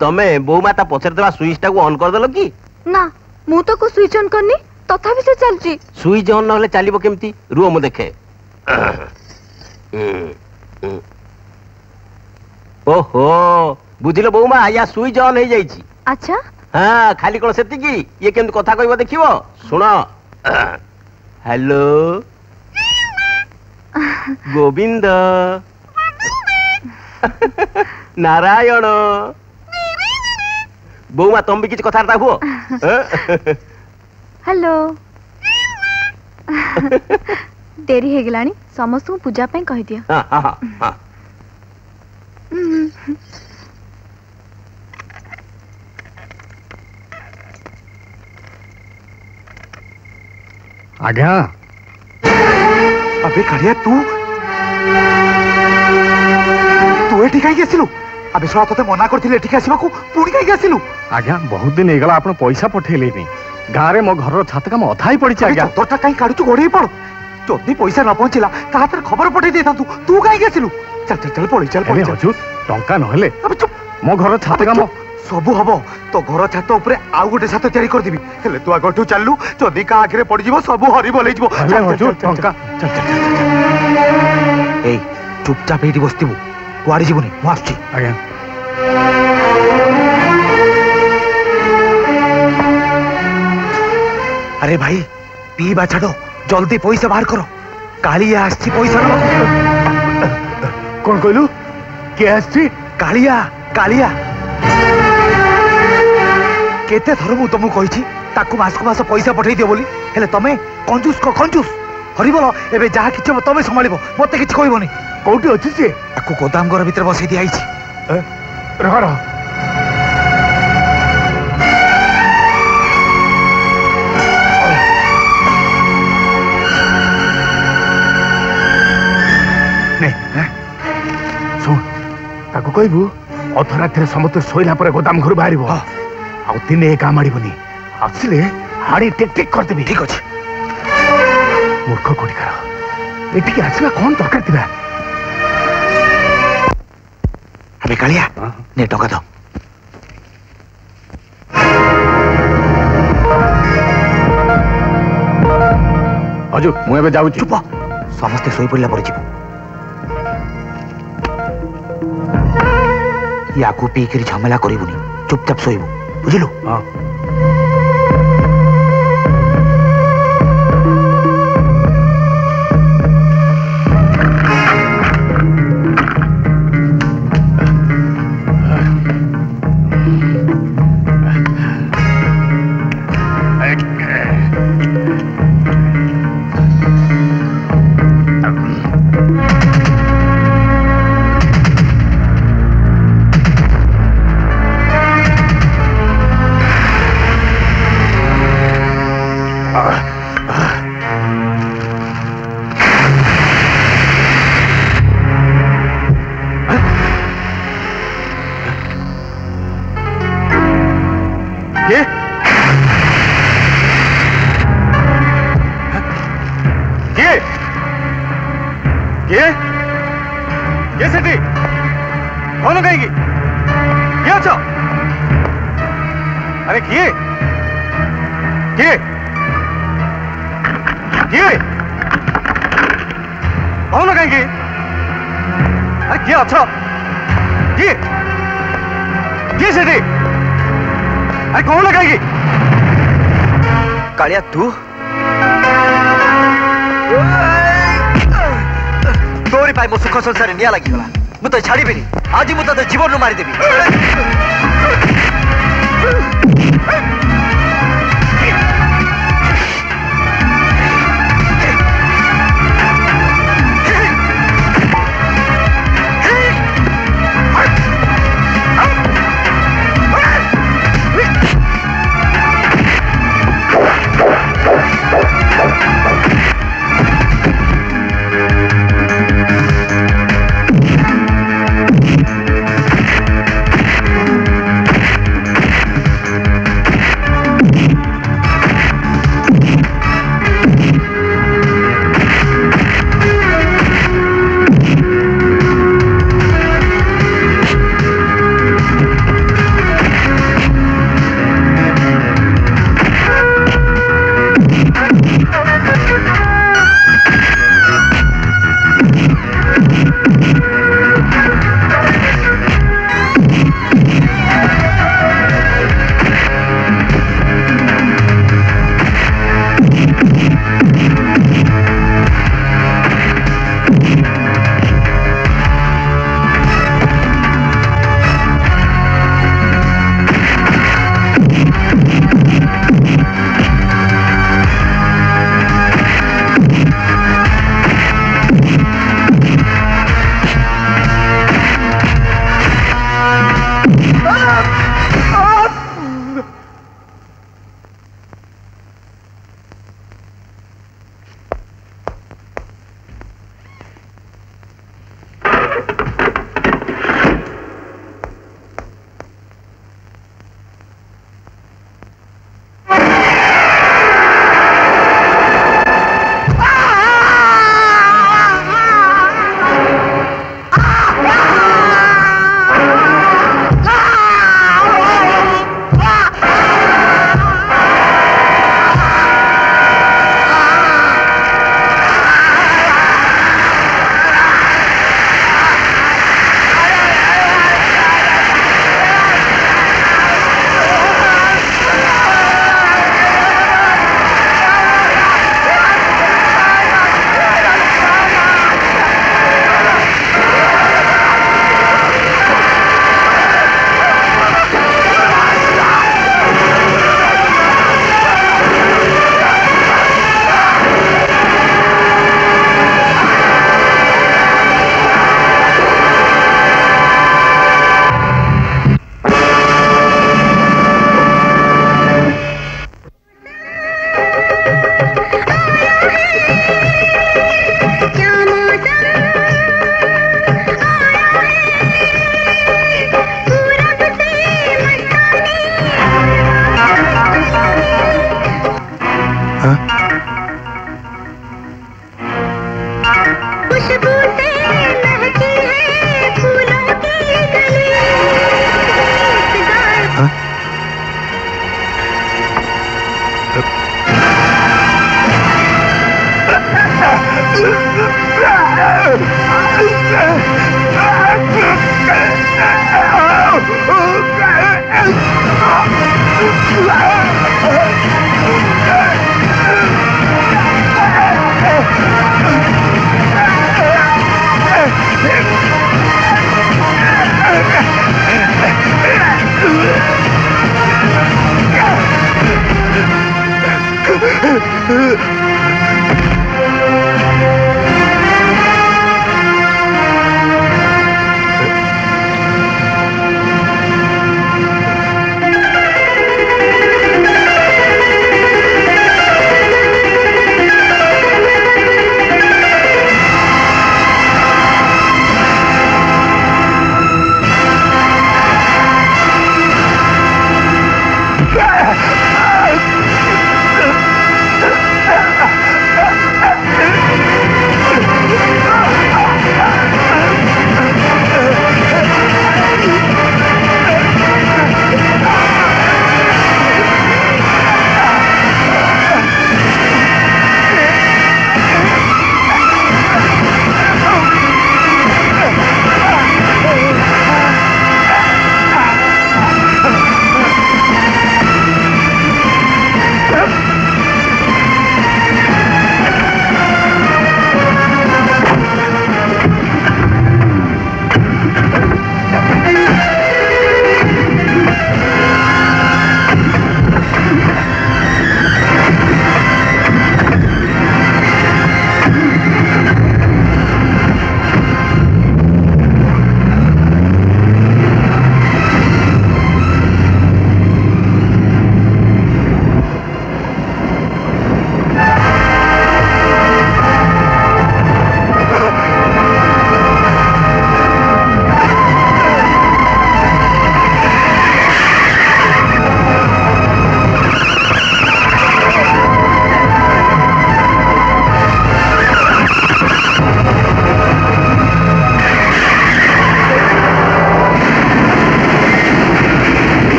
तमे बोमा ता पछर देवा स्विच टा को ऑन कर देलो कि ना मु तो को स्विच ऑन करनी तथापि से चलची स्विच ऑन नहले चलिबो केमती रुओ मु देखे ओहो बुझिलो बोमा या स्विच ऑन हो जाईची अच्छा हाँ खाली कौन से ये केमती कथा कहब देखिबो सुनो हेलो गोविंद नारायण बोमा तुम भी किसी कथा हुओ हेलो डेरी हे गलानी समस्त पूजा पे कहि दिया हां हां हां आज्ञा अबे कालिया तू एठी कहीं आसिलु अबे शला तोते मना करथिले एठी आसीबाकू पुणी कहीं आसिलु आज्ञा बहुत दिन हेगला आपण पैसा पठेले नहीं गाँव में मो घर छात काम अधा ही पड़ी आज्ञा तोरटा कहीं काढुचु गोड़े पड़ जदि पैसा न पहुंचला ता हाथ खबर पठे दे तू तू कहीं आसिलु चल चल चल पड़ी चल पड़ी हजूर टंका नहले अबे चुप मो घर छात काम सबू हबो तो घर छात ऊपर आउ गोटे छात तैयारी कर देबी हेले तू आगठू चललु जदि का आखिरे पड़ जीवो सबू हरि बोलै जीवो हजूर टंका चल चल चल ए चुपचाप एठी बसतिबु कुआड़ी जीवनी मु आछी आज्ञा अरे भाई पीवा छाड़ो जल्दी पैसा बाहर करो कालिया आछी पैसा कौन कहलु के आछी कालिया कालिया केते थर मु तुमको कहिछि ताकू मासको मास पैसा पठेई दियो बोली हेले तमे कंजूस को कंजूस हरि बोलो एबे जहा किछ तमे संभालिबो मते किछ कहबोनी कोठी अछि से ताकू गोदाम घर भीतर बसई दिया आइछि रह रह ताको कहबू अधरात्रि समस्त शोला पर गोदाम घर बाहर आउ दिने काम आड़बनी आसले हाड़ी टेक टेक करदेवी ठीक अच्छे मूर्ख कोटिकार एटिके आसवा कौन दरकार थिला अबे कालिया ने टका दो हजूर मु एबे जाउ चुप समस्ते सोई पड़ला पड़े जीवो याकू पी करी झमेला करिबुनी चुपचाप सोइबु बुझिलु हां कालिया तू तोरी पाई मो सुख संसार निया लगी गला मु तो छाड़ीबिनी आज मु तो जीवन मारिदेवी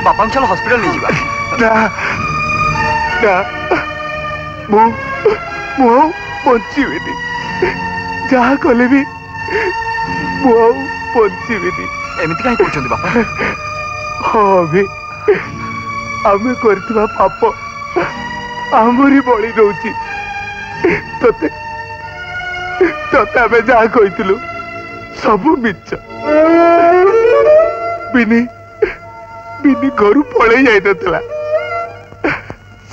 बापा चलो हॉस्पिटल नहीं जीवा ना ना मु मु बंचीबेनी जहाँ कले भी मु बंचीबेनी एमती कहीं कहते बापा हाँ भी आमे करथिबा पाप आमरी बळी दउची तते तते आमे जा कहितलु सब मिछ बिनी बिनी घर पळे जाई नतला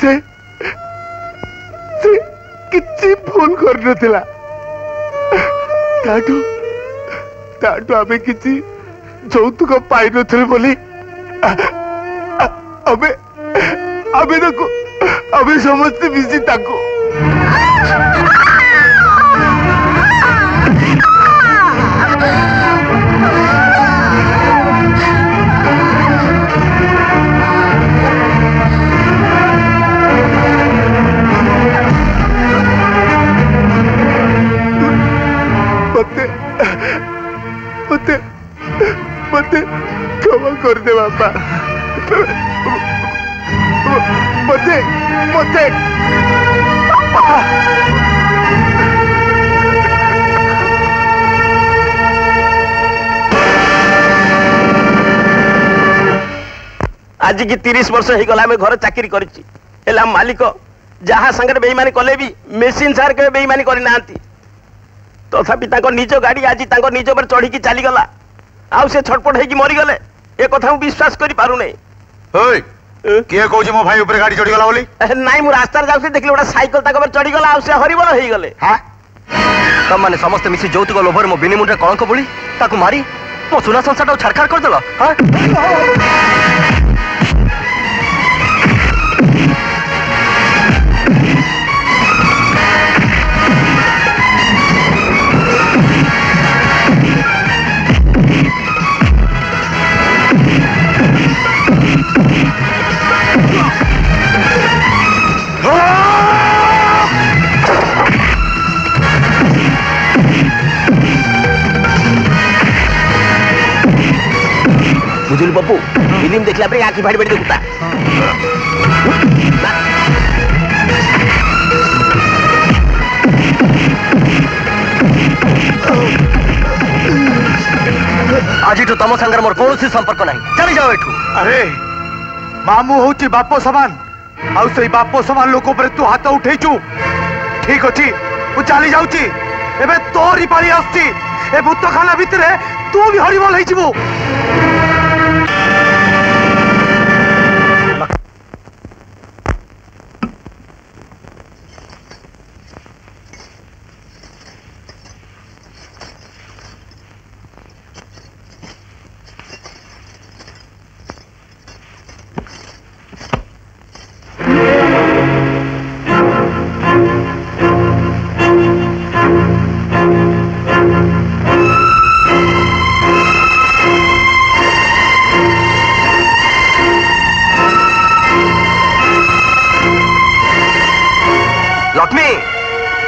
से किछि भूल कर नतला ताटू ताटू आमे किछि যৌতুক পাই নথিল বলি আমি আমি তাকে আমি সমস্ত মিশি তাকে मते मते क्षमा कर दे बापा मते मते आज की 30 वर्ष हो गला घर चाकरी करिछि हेला मालिक जहाँ संगे बेईमानी कले भी मेसीन सार के बेईमानी करि नांती तथापि ताको निज गाड़ी आज ताको निज पर चढ़ी की चली गला आउ से छटपट होगी मरीगले ए कथा विश्वास कर पारु नहीं किए कहूँ मो भाई ऊपर गाड़ी चढ़ी गला बोली नाई मु रास्ता जाऊ देखली गोटा साइकिल ताको पर चढ़ी गला आउ से हरिबल होई गले हां तम माने समस्त मिसी जौतुक लोभर मो बिनी मुंडे कलंक बोली ताको मारी मो सुना संसार छारखार कर देलो हां बुझुल पप्पू फिल्म देखला पर आंखी फाड़ी फाड़ी देखुता आज तो तम संगर मोर कौन संपर्क नहीं चली जाओ एठू अरे मामू होची बापो समान आउ से बापो समान लोक पर तू हाथ उठेचु ठीक अछि तू चली जाउची एबे तोरी पाली आछी ए भूतखाना भितरे तू भी हरिबल होई जिवो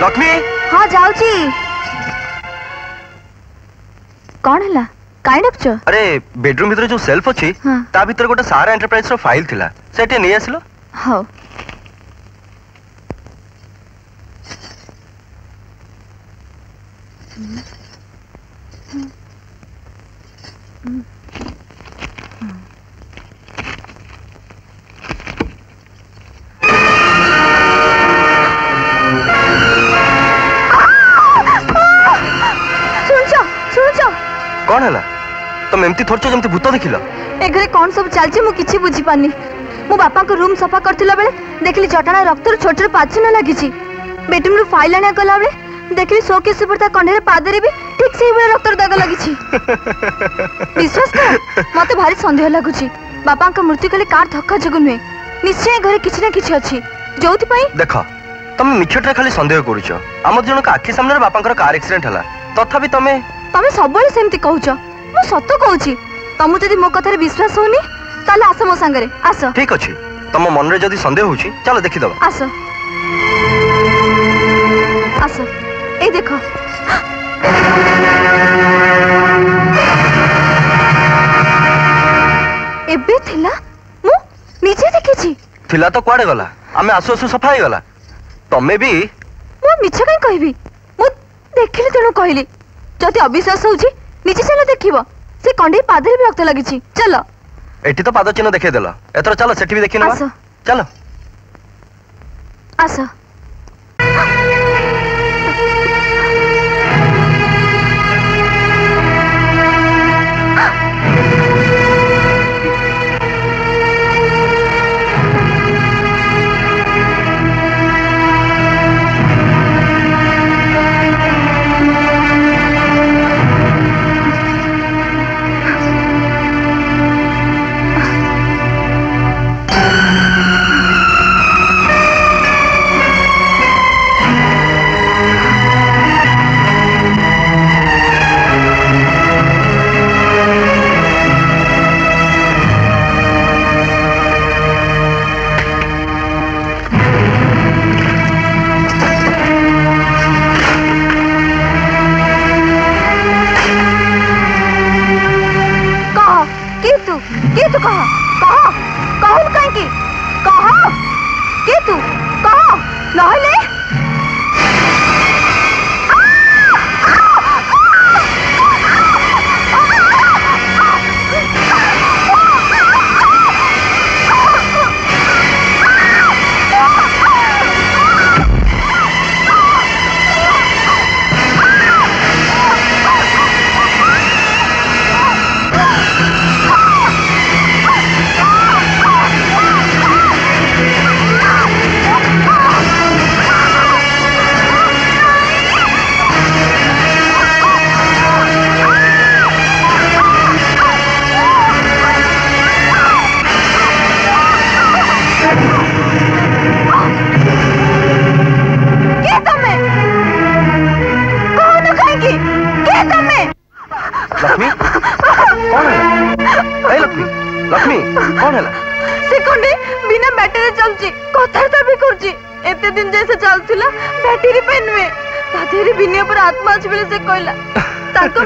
लक्ष्मी हाँ जाऊची कौन हला काई डपचो अरे बेडरूम भीतर जो सेल्फ अछि ता भीतर गोटे सारा एंटरप्राइज रो फाइल थिला सेटे नै आसलो हो कौन है तुम एमती थोरछ जमती भूत देखिल ए घरे कौन सब चलछि मु किछि बुझी पानी मो बापा को रूम सफा करथिला बेले देखली चटाणा रक्त रो छोट छोट पाछना लागिछि बेडरूम रो फाइल आने गला बेले देखली शोकेस पर ता कंढे पादरे भी ठीक से बेले रक्त दाग लागिछि विश्वास कर मते भारी संदेह लागुछि बापा का मृत्यु कले कार धक्का जगु नुए निश्चय घरे किछि ना किछि अछि जोथि पई देखो तुम मिछटरे खाली संदेह करूछ हमर जन का आखि सामने बापा का कार एक्सीडेंट हला तथापि तमे सबले सेमती कहूछ मु सत कहूछि तुम जदि मो कथारे विश्वास होनी ताले आस मो संगरे आस ठीक अछि तुम मन रे जदि संदेह होछि चलो देखि दबा आस आस ए देखो एबे थिला थिला तो कुआडे गला आमे आसु आसु सफा गला तमे भी मो मिछ काई कहबी मो देखिली तेणु कहली जदि अविश्वास होउची निजे चलो देखिबो से कंडे पादरे भी रक्त लागी छी चलो एठी तो पाद चिन्ह देखे देला एतर चलो सेठी भी देखि नबा चलो आसो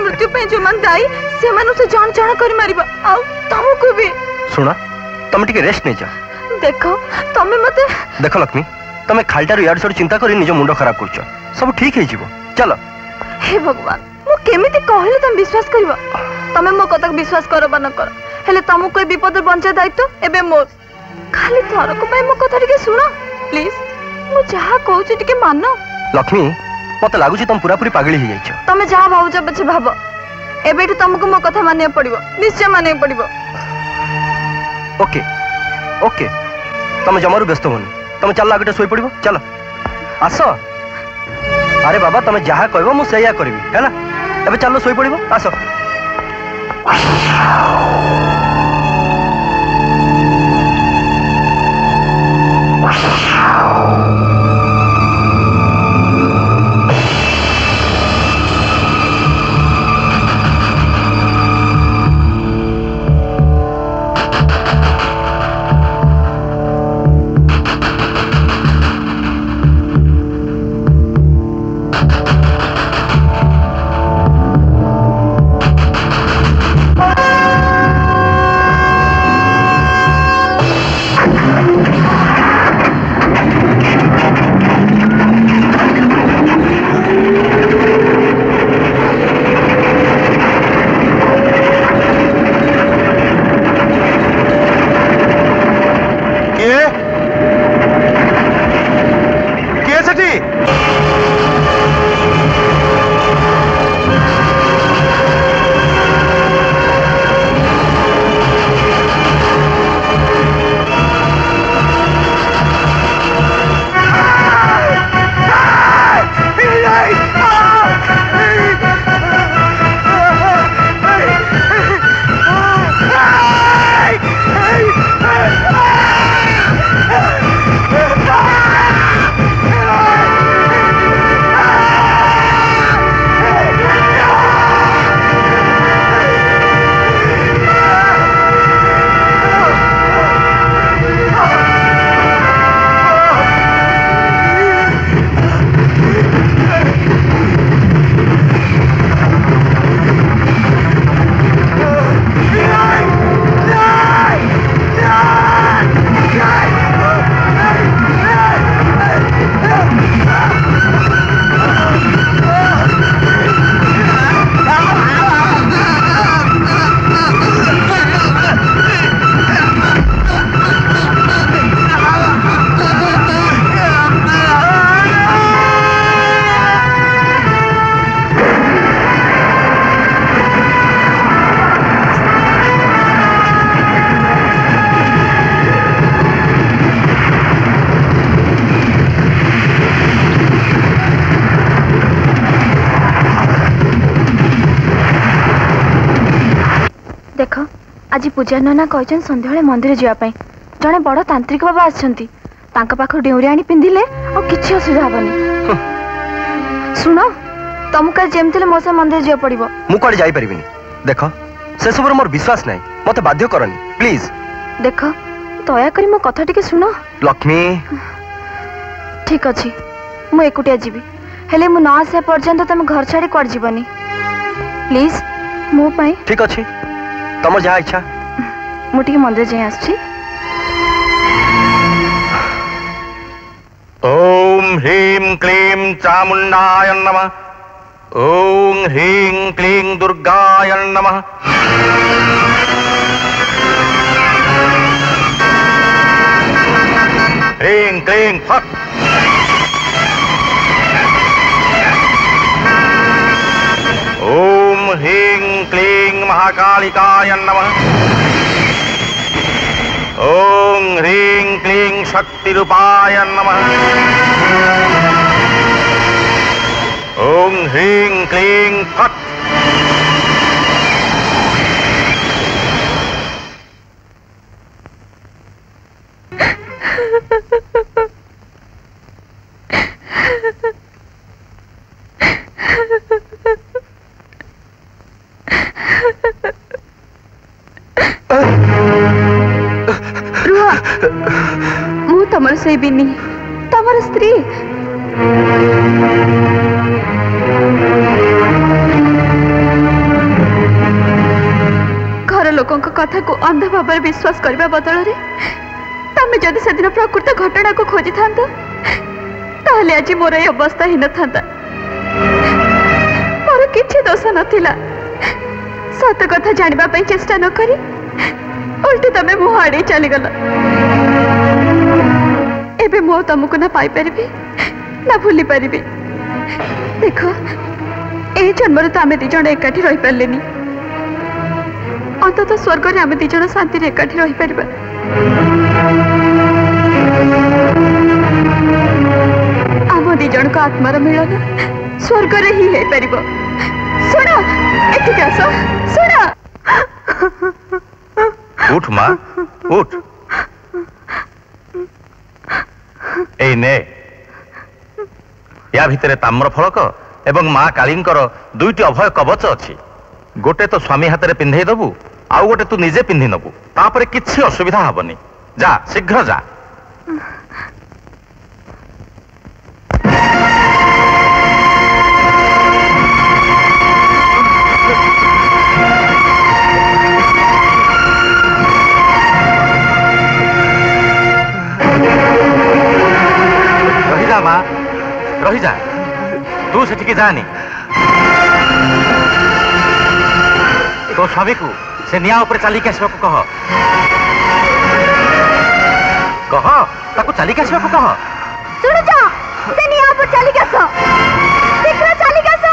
मृत्यु पे जो मन दाई से मानु से जान जान कर मारिबा आ तुमको भी सुना तुम टिके रेस्ट नै जा देखो तमे मते देखो लक्ष्मी तमे खालटार यार सर चिंता करी निज मुंडो खराब करछ सब ठीक हे जीवो चलो हे भगवान मु केमिति कहले तुम विश्वास करबो तमे मो कतक विश्वास करबा न कर हेले तुमको कोई विपद बंचा दायित्व एबे मोर खाली थरक पय मो कथा टिके सुनो प्लीज मु जहा कहू छी टिके मानो लक्ष्मी मत लागुची तुम पूरा पूरी पागली ही जाइछ तमे जहा भाउछ बछ भाबो एबेठु तुमको मो कथा मानिया पड़िबो निश्चय मानिया पड़िबो ओके ओके तुम जमारू व्यस्त होनी तुम चल आगे सोई पड़िबो चलो आसो अरे बाबा तुम जहा कहबो मु सेया करबी हैला एबे चलो सोई पड़िबो आसो देख आज पूजा नाना कहछन संध्याळे मंदिर जिया पई जणे बड़ तांत्रिक बाबा आछंती तांका पाखो डेउरी आनी पिंधिले आ किछि असुविधा हबनी सुनो तुमका जेमतिले मोसे मंदिर जिया पड़िबो मु कोड जाई परिबिनी देखो से सब मोर विश्वास नाही मते बाध्य करनी प्लीज देख दया करी मो कथा टिके सुनो लक्ष्मी ठीक अछि मु एकुटिया जीवी हेले मु न आसे पर्यंत तुम घर छाड़ी कोड जीवनी प्लीज मो पई ठीक अछि तम जहा इच्छा मु टिके मंदिर जाय आछि ओम ह्रीं क्लीं चामुंडाय नमः ओम ह्रीं क्लीं दुर्गाय नमः ह्रीं क्लीं फट् ओम ह्रीं क्लीं महाकालिकाय नमः ओम ह्रीं क्लीं शक्तिरूपाय नमः ओम ह्रीं क्लीं फट् मु तमर से बिनी तमर स्त्री घर लोकों कथा को अंध भाव विश्वास करने बदल तमें जदि से दिन प्रकृत घटना को खोजी था ताहले आज मोर ये अवस्था ही न था मोर किछि दोष नथिला सत कथा जानिबा पई चेष्टा न करी उल्टी तमें मुह आड़े चली गल एबे मो तुमको ना पाई परिबी ना भूली परिबी देखो ए जन्म तो आम दी जण एकाठी रही पारलेनी अंततः स्वर्ग रे आम दी जण शांति रे एकाठी रही परिबा आम दी जण को आत्मार मिलन स्वर्ग रे ही हे परिबो सुनो एठी आसो सुनो उठ मां उठ ए ने या भितरे ताम्र फलक एवं मां कालींकर दुईटी अभय कवच अछि गोटे तो स्वामी हाथ में पिंधे दबु आउ गोटे तू निजे पिंधि नबु तापरे किछि असुविधा हबनी जा शीघ्र जा रही जा तू से जानी तो स्वामी को से निया ऊपर चलिक आसवा कह कह ताको चलिक आसवा कह सुन जा से निया ऊपर चलिक आस शीघ्र चलिक आस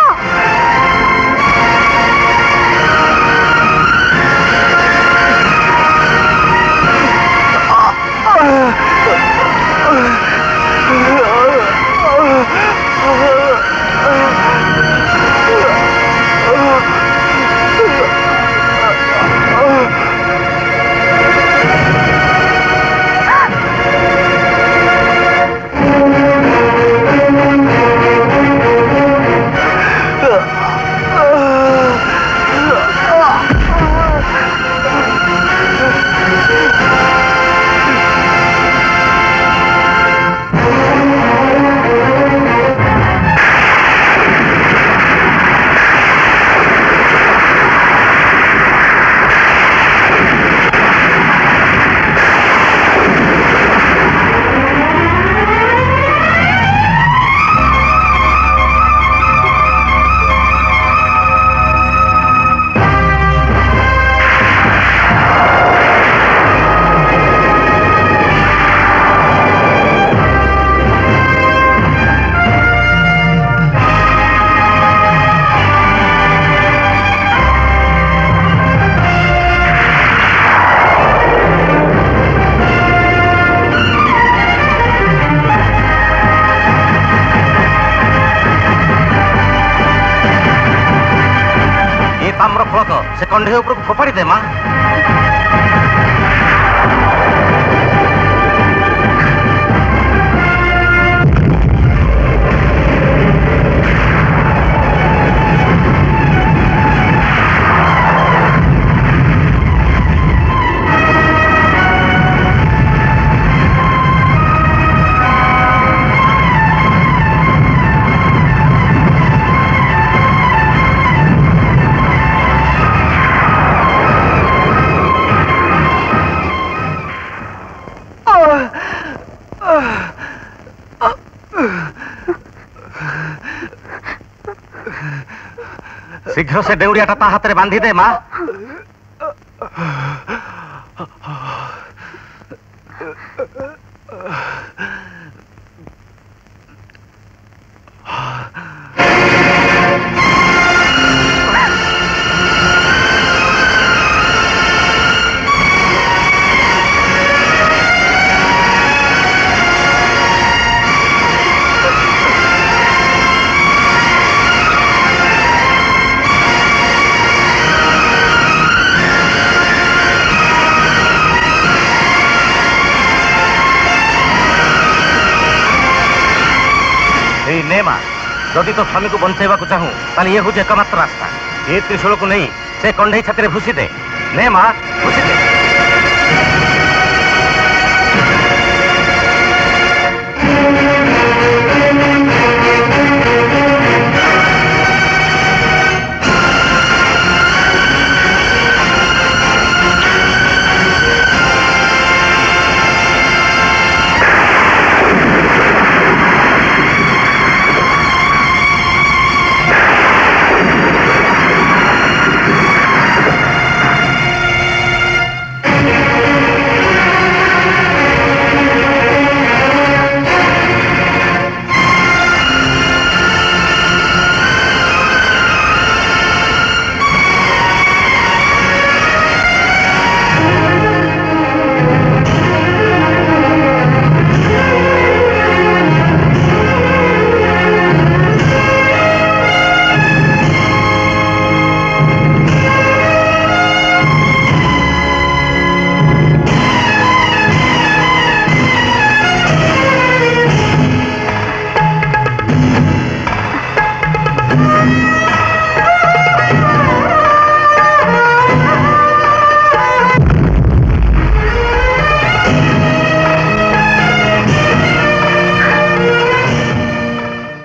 ଫଳକ ସେ କଣ୍ଢେଇ ଉପରକୁ ଫୋପାଡ଼ି ଦେ ମା। शीघ्र से डेउड़ियाटा ता हाथ रे बांधी दे माँ। जदि तो स्वामी को बंचेवा को चाहूँ ताले ये हूँ एकमात्र रास्ता। ये त्रिशूल को नहीं से कंढई छाती रे भूसी दे। ने माँ भूसी दे।